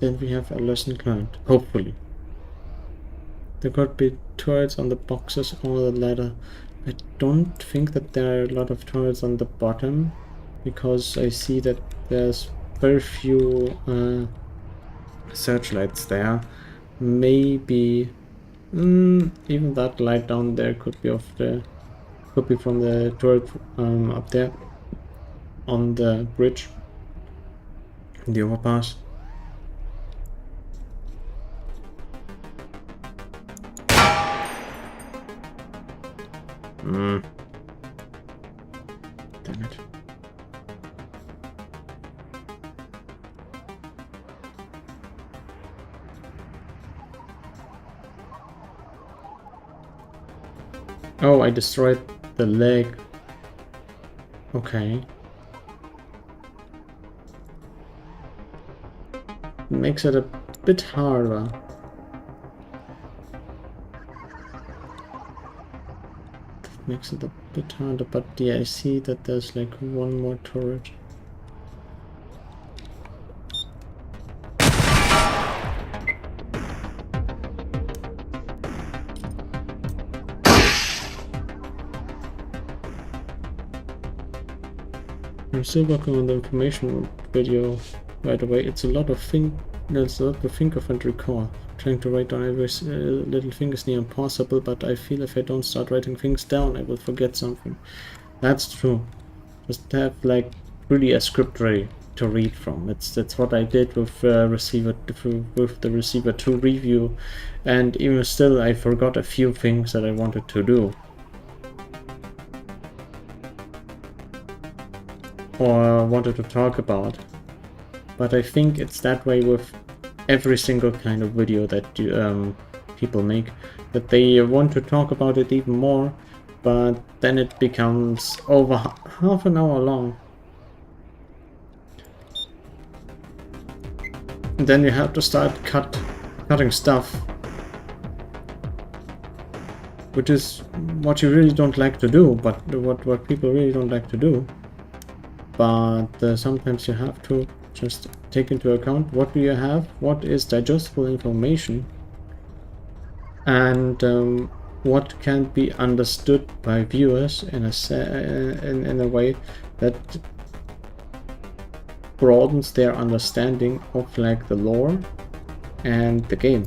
then we have a lesson learned, hopefully. There could be turrets on the boxes or the ladder. I don't think that there are a lot of turrets on the bottom, because I see that there's very few searchlights there. Maybe even that light down there could be from the turret up there on the bridge, the overpass. Damn it. Oh, I destroyed the leg. Okay. Makes it a bit harder. Makes it a bit harder, but yeah, I see that there's like one more turret. I'm still working on the information video, by the way. It's a lot of there's a lot to think of and recall. Trying to write down every little thing is near impossible, but I feel if I don't start writing things down, I will forget something. That's true. Just have like really a script ready to read from. That's what I did with the Receiver 2 review, and even still I forgot a few things that I wanted to do. Or wanted to talk about. But I think it's that way with every single kind of video that people make, that they want to talk about it even more, but then it becomes over half an hour long. And then you have to start cutting stuff, which is what you really don't like to do, but what people really don't like to do. But sometimes you have to just take into account what do you have, what is digestible information, and what can be understood by viewers in a way that broadens their understanding of like the lore and the game.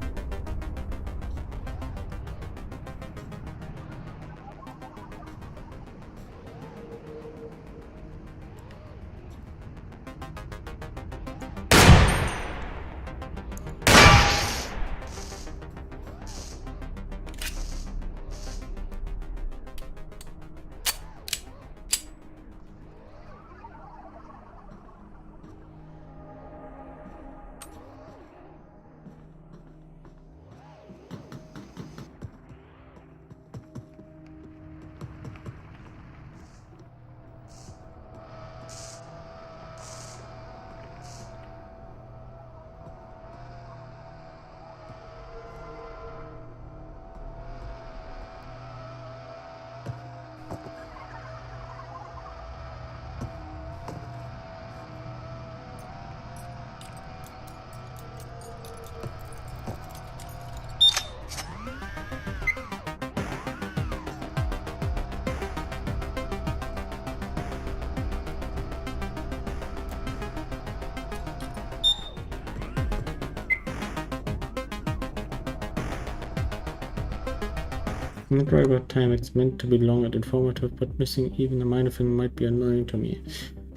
I'm not right about time. It's meant to be long and informative, but missing even a minor thing might be annoying to me.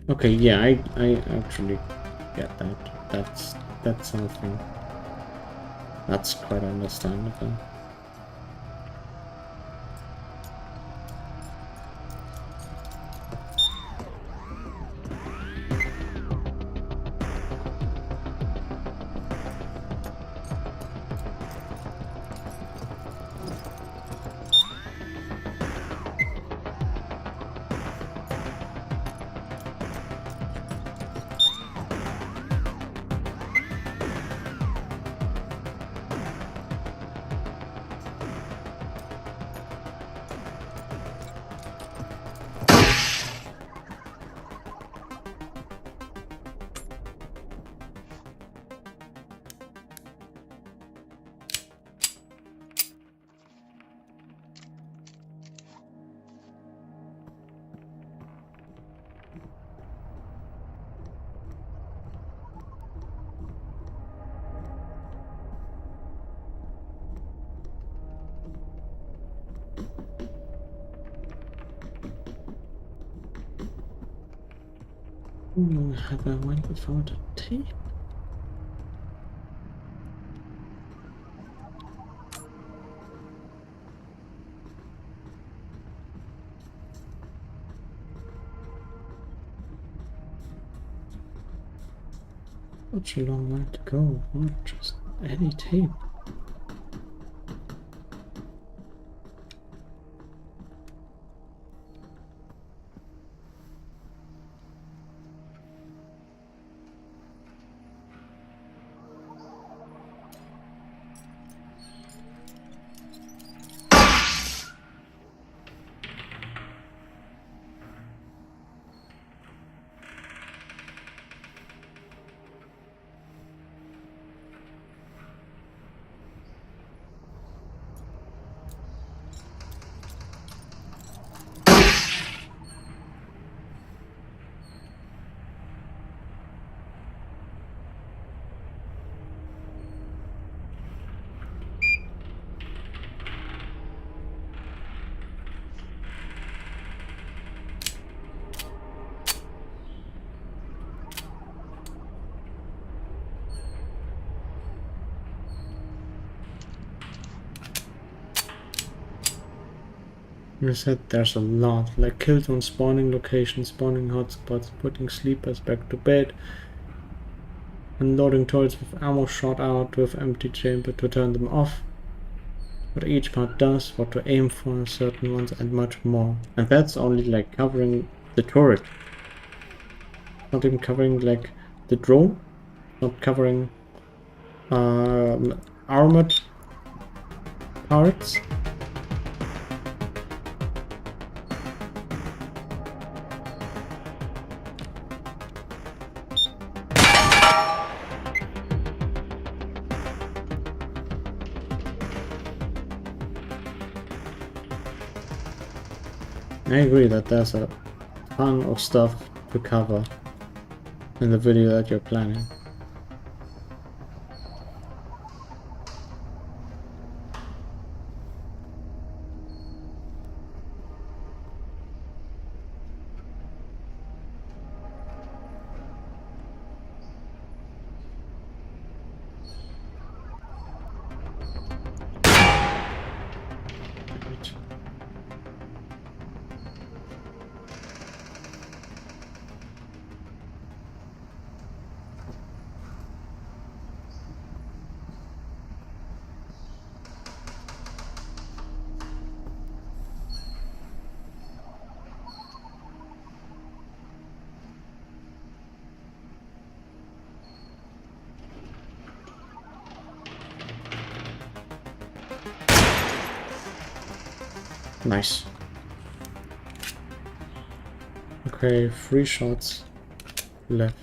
Okay, yeah, I actually get that. That's something that's quite understandable. long have I went without a tape? Such a long way to go, not just any tape. You said there's a lot, like kill zone, spawning locations, spawning hotspots, putting sleepers back to bed, unloading turrets with ammo shot out with empty chamber to turn them off, what each part does, what to aim for, certain ones, and much more. And that's only like covering the turret. Not even covering like the drone, not covering armored parts. I agree that there's a ton of stuff to cover in the video that you're planning. Nice. Okay, 3 shots left.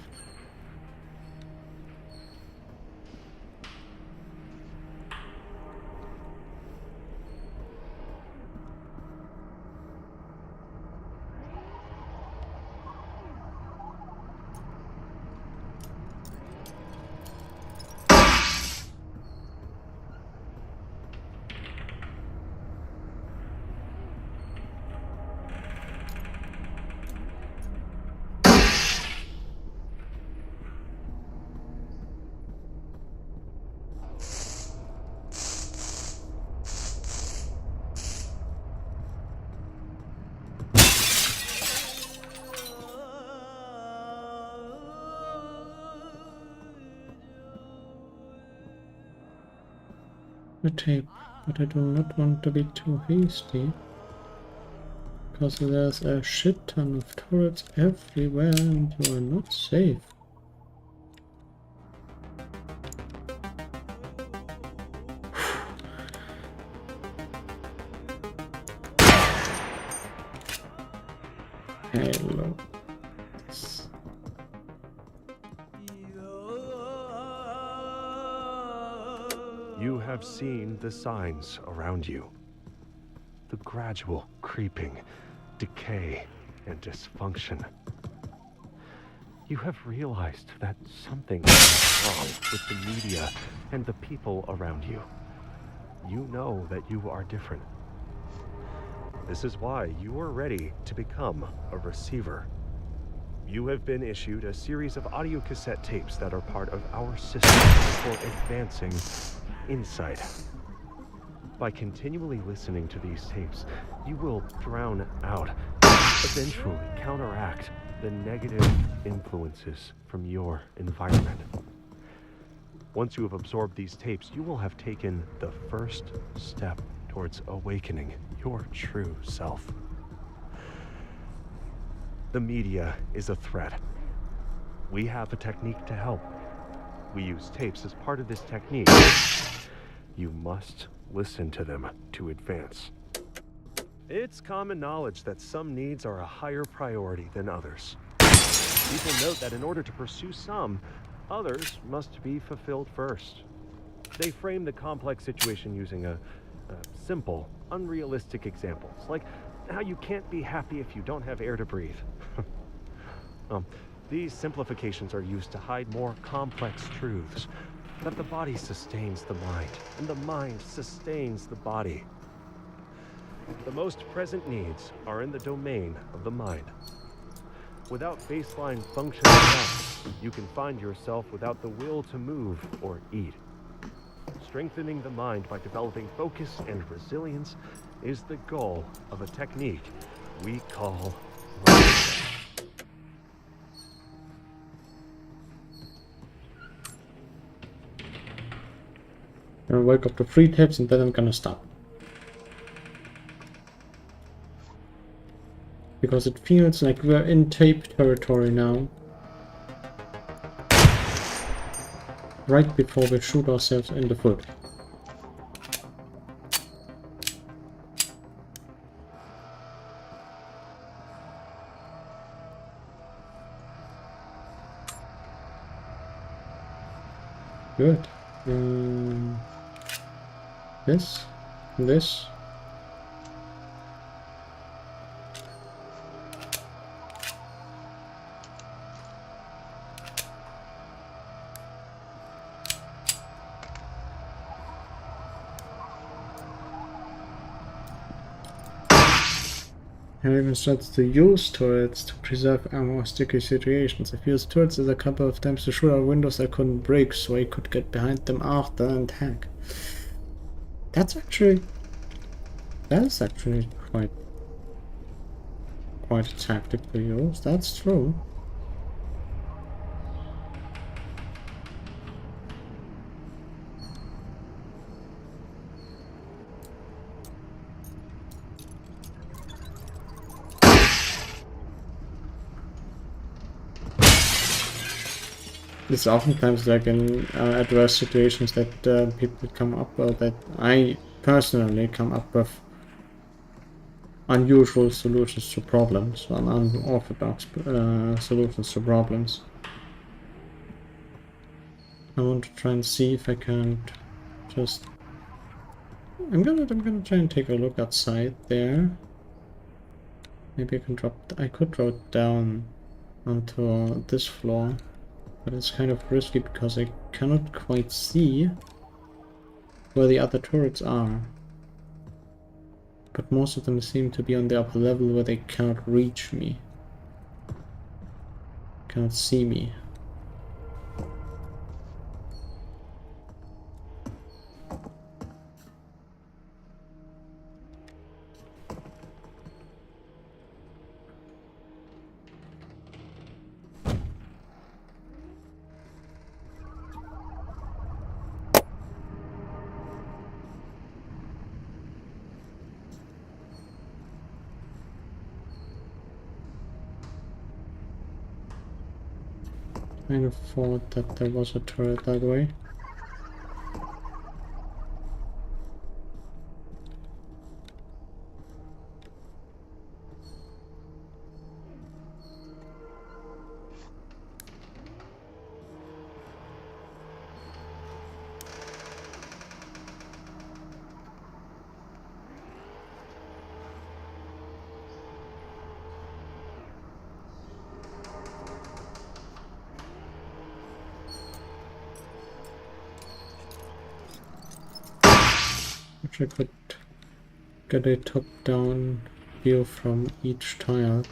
The tape, but I do not want to be too hasty, because there's a shit ton of turrets everywhere and you are not safe. Hello. You have seen the signs around you. The gradual creeping, decay, and dysfunction. You have realized that something is wrong with the media and the people around you. You know that you are different. This is why you are ready to become a receiver. You have been issued a series of audio cassette tapes that are part of our system for advancing insight. By continually listening to these tapes, you will drown out, eventually counteract the negative influences from your environment. Once you have absorbed these tapes, you will have taken the first step towards awakening your true self. The media is a threat. We have a technique to help. We use tapes as part of this technique. You must listen to them to advance. It's common knowledge that some needs are a higher priority than others. People note that in order to pursue some, others must be fulfilled first. They frame the complex situation using a simple, unrealistic examples, like how you can't be happy if you don't have air to breathe. These simplifications are used to hide more complex truths, that the body sustains the mind, and the mind sustains the body. The most present needs are in the domain of the mind. Without baseline functional health, you can find yourself without the will to move or eat. Strengthening the mind by developing focus and resilience is the goal of a technique we call mindset. I'm gonna wake up to 3 tapes and then I'm gonna stop. Because it feels like we're in tape territory now. Right before we shoot ourselves in the foot. Good. This. I even started to use turrets to preserve ammo or sticky situations. I've used turrets a couple of times to shoot out windows I couldn't break, so I could get behind them after and hack. That is actually quite a tactic to use. That's true. It's oftentimes like in adverse situations that people come up with, that I personally come up with unusual solutions to problems, and unorthodox solutions to problems. I want to try and see if I can just... I'm gonna try and take a look outside there. Maybe I could drop down onto this floor. But it's kind of risky because I cannot quite see where the other turrets are. But most of them seem to be on the upper level where they cannot reach me. Cannot see me. I kind of thought that there was a turret that way. I could get a top-down view from each tile.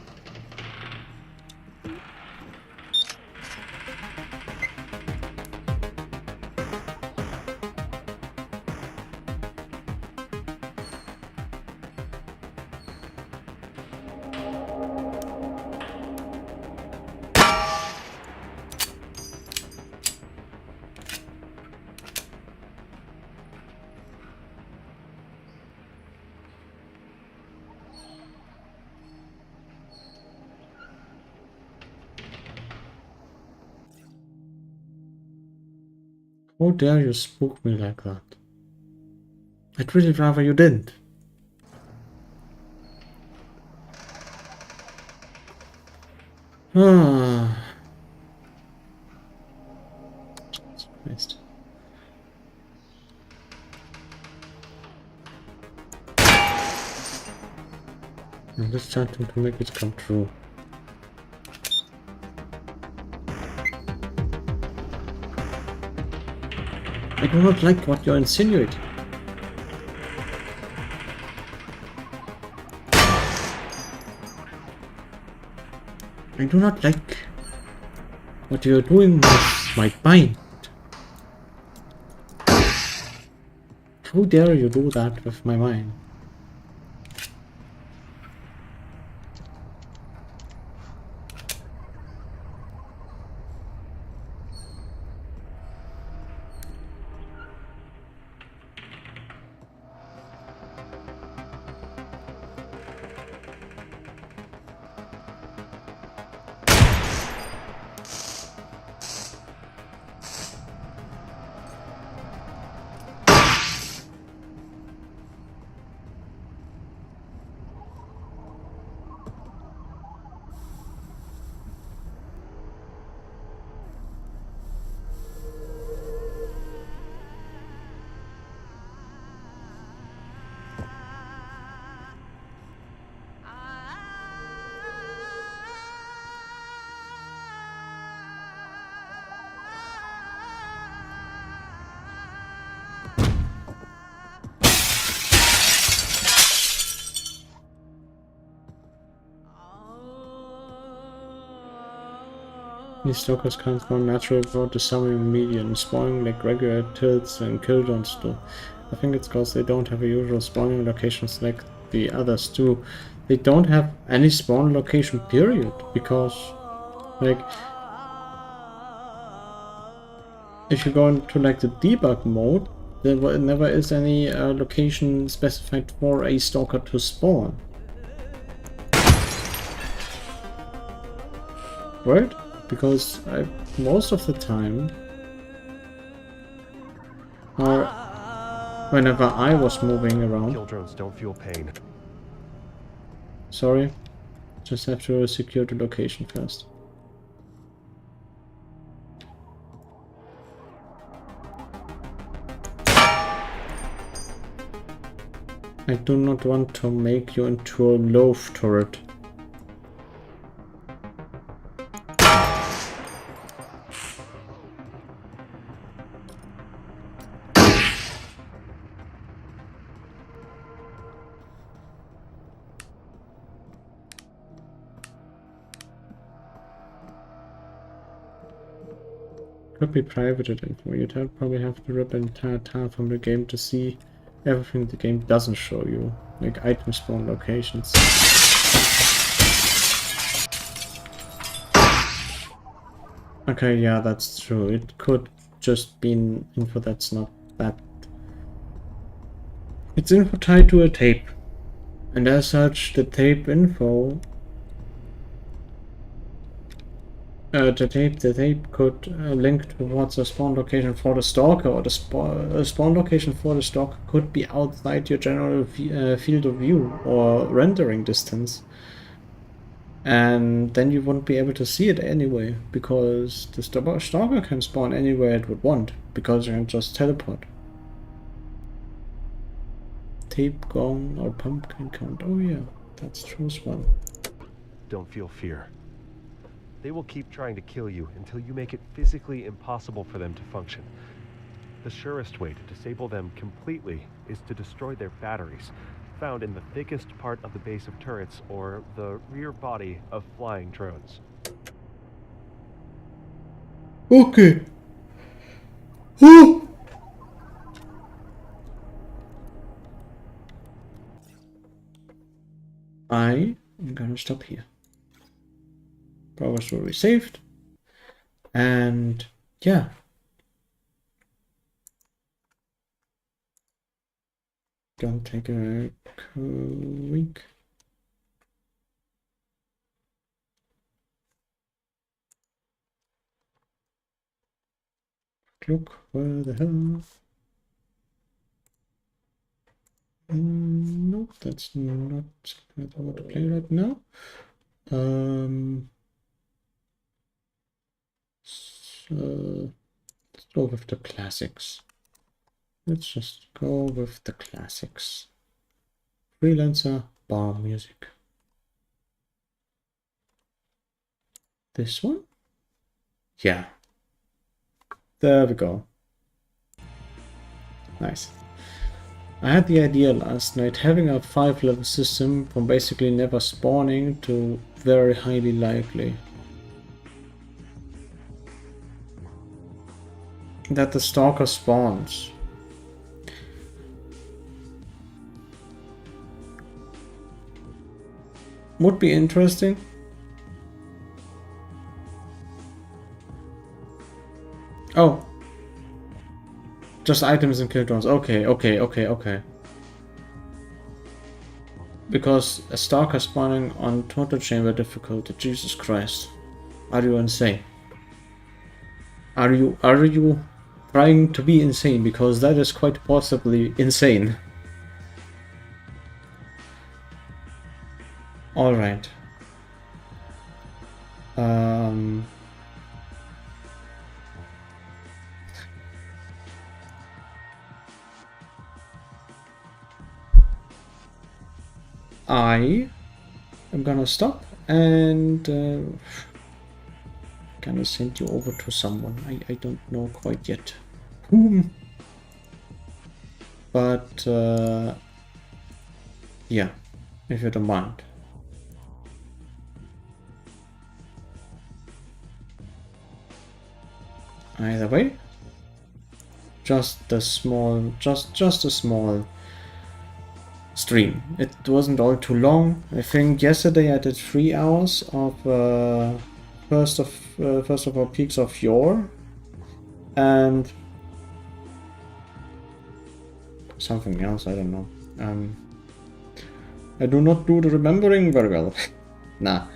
How dare you spook me like that? I'd really rather you didn't. Ah. Jesus Christ. I'm just chanting to make it come true. I do not like what you're insinuating. I do not like what you're doing with my mind. How dare you do that with my mind? These stalkers can't spawn naturally without the summoning median, spawning like regular tilts and killdowns do. I think it's because they don't have a usual spawning locations like the others do. They don't have any spawn location period, because like if you go into like the debug mode, there never is any location specified for a stalker to spawn. Right? Because most of the time, or whenever I was moving around. Kill drones don't feel pain. Sorry, just have to secure the location first. I do not want to make you into a loaf turret. Could be privated info. You'd probably have to rip an entire tile from the game to see everything the game doesn't show you, like item spawn locations. Okay, yeah, that's true. It could just be info that's not that. It's info tied to a tape, and as such, the tape info. The tape could link towards a spawn location for the stalker, or the spawn location for the stalker could be outside your general field of view or rendering distance. And then you wouldn't be able to see it anyway, because the stalker can spawn anywhere it would want, because you can just teleport. Tape gong or pumpkin count. Oh yeah, that's true as well. Don't feel fear. They will keep trying to kill you until you make it physically impossible for them to function. The surest way to disable them completely is to destroy their batteries, found in the thickest part of the base of turrets or the rear body of flying drones. Okay. Oh! I am gonna stop here. Progress will be saved. And yeah. Gonna take a quick look. Where the hell? No, that's not something that I want to play right now. So let's go with the classics. Let's just go with the classics. Freelancer, bar music. This one? Yeah. There we go. Nice. I had the idea last night, having a 5-level system from basically never spawning to very highly likely that the stalker spawns. Would be interesting. Oh. Just items and kill drones. Okay. Because a stalker spawning on total chamber difficulty. Jesus Christ. Are you insane? Are you trying to be insane? Because that is quite possibly insane. Alright. I am gonna stop and gonna send you over to someone. I don't know quite yet whom. But yeah, if you don't mind. Either way, just a small stream. It wasn't all too long. I think yesterday I did 3 hours of first of all peaks of Yore and something else. I don't know. I do not do the remembering very well. Nah.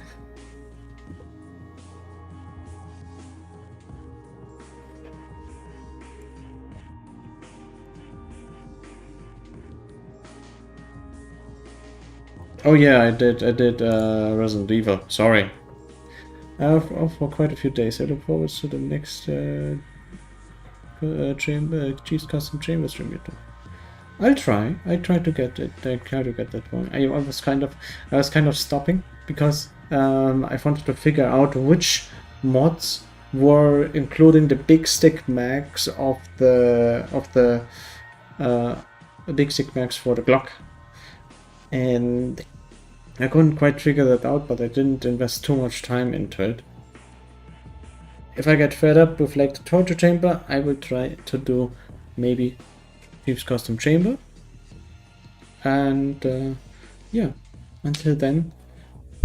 Oh yeah, I did Resident Evil. Sorry. For quite a few days. I look forward to the next Cheese Custom Chamber stream you do. I'll try. I try to get it. I try to get that one. I was kind of stopping because I wanted to figure out which mods were including the big stick mags of the big stick mags for the Glock. And I couldn't quite figure that out, but I didn't invest too much time into it. If I get fed up with like the torture chamber, I will try to do maybe Thieves Custom Chamber. And yeah, until then,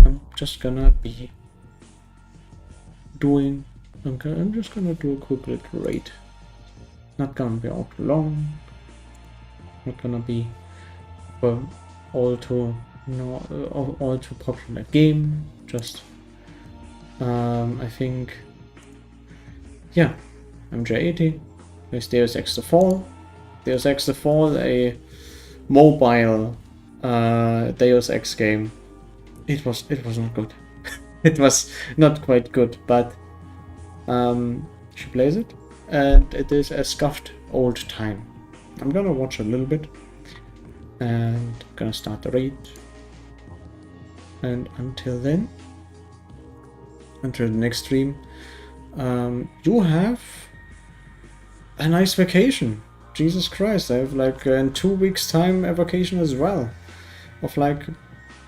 I'm just gonna be doing. I'm just gonna do a quick little raid. Not gonna be all too long. Not gonna be all too popular game. Just I think, yeah, I'm J80. There's Deus Ex: The Fall. Deus Ex: The Fall, a mobile Deus Ex game. It was not good. It was not quite good, but she plays it, and it is a scuffed old time. I'm gonna watch a little bit, and gonna start the raid. And until then, until the next stream, you have a nice vacation. Jesus Christ, I have like in 2 weeks time a vacation as well, of like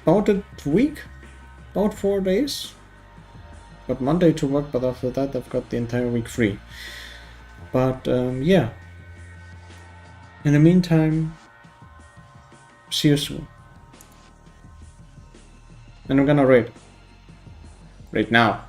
about a week, about 4 days. Got Monday to work, but after that I've got the entire week free. But yeah, in the meantime, see you soon. And I'm gonna raid now.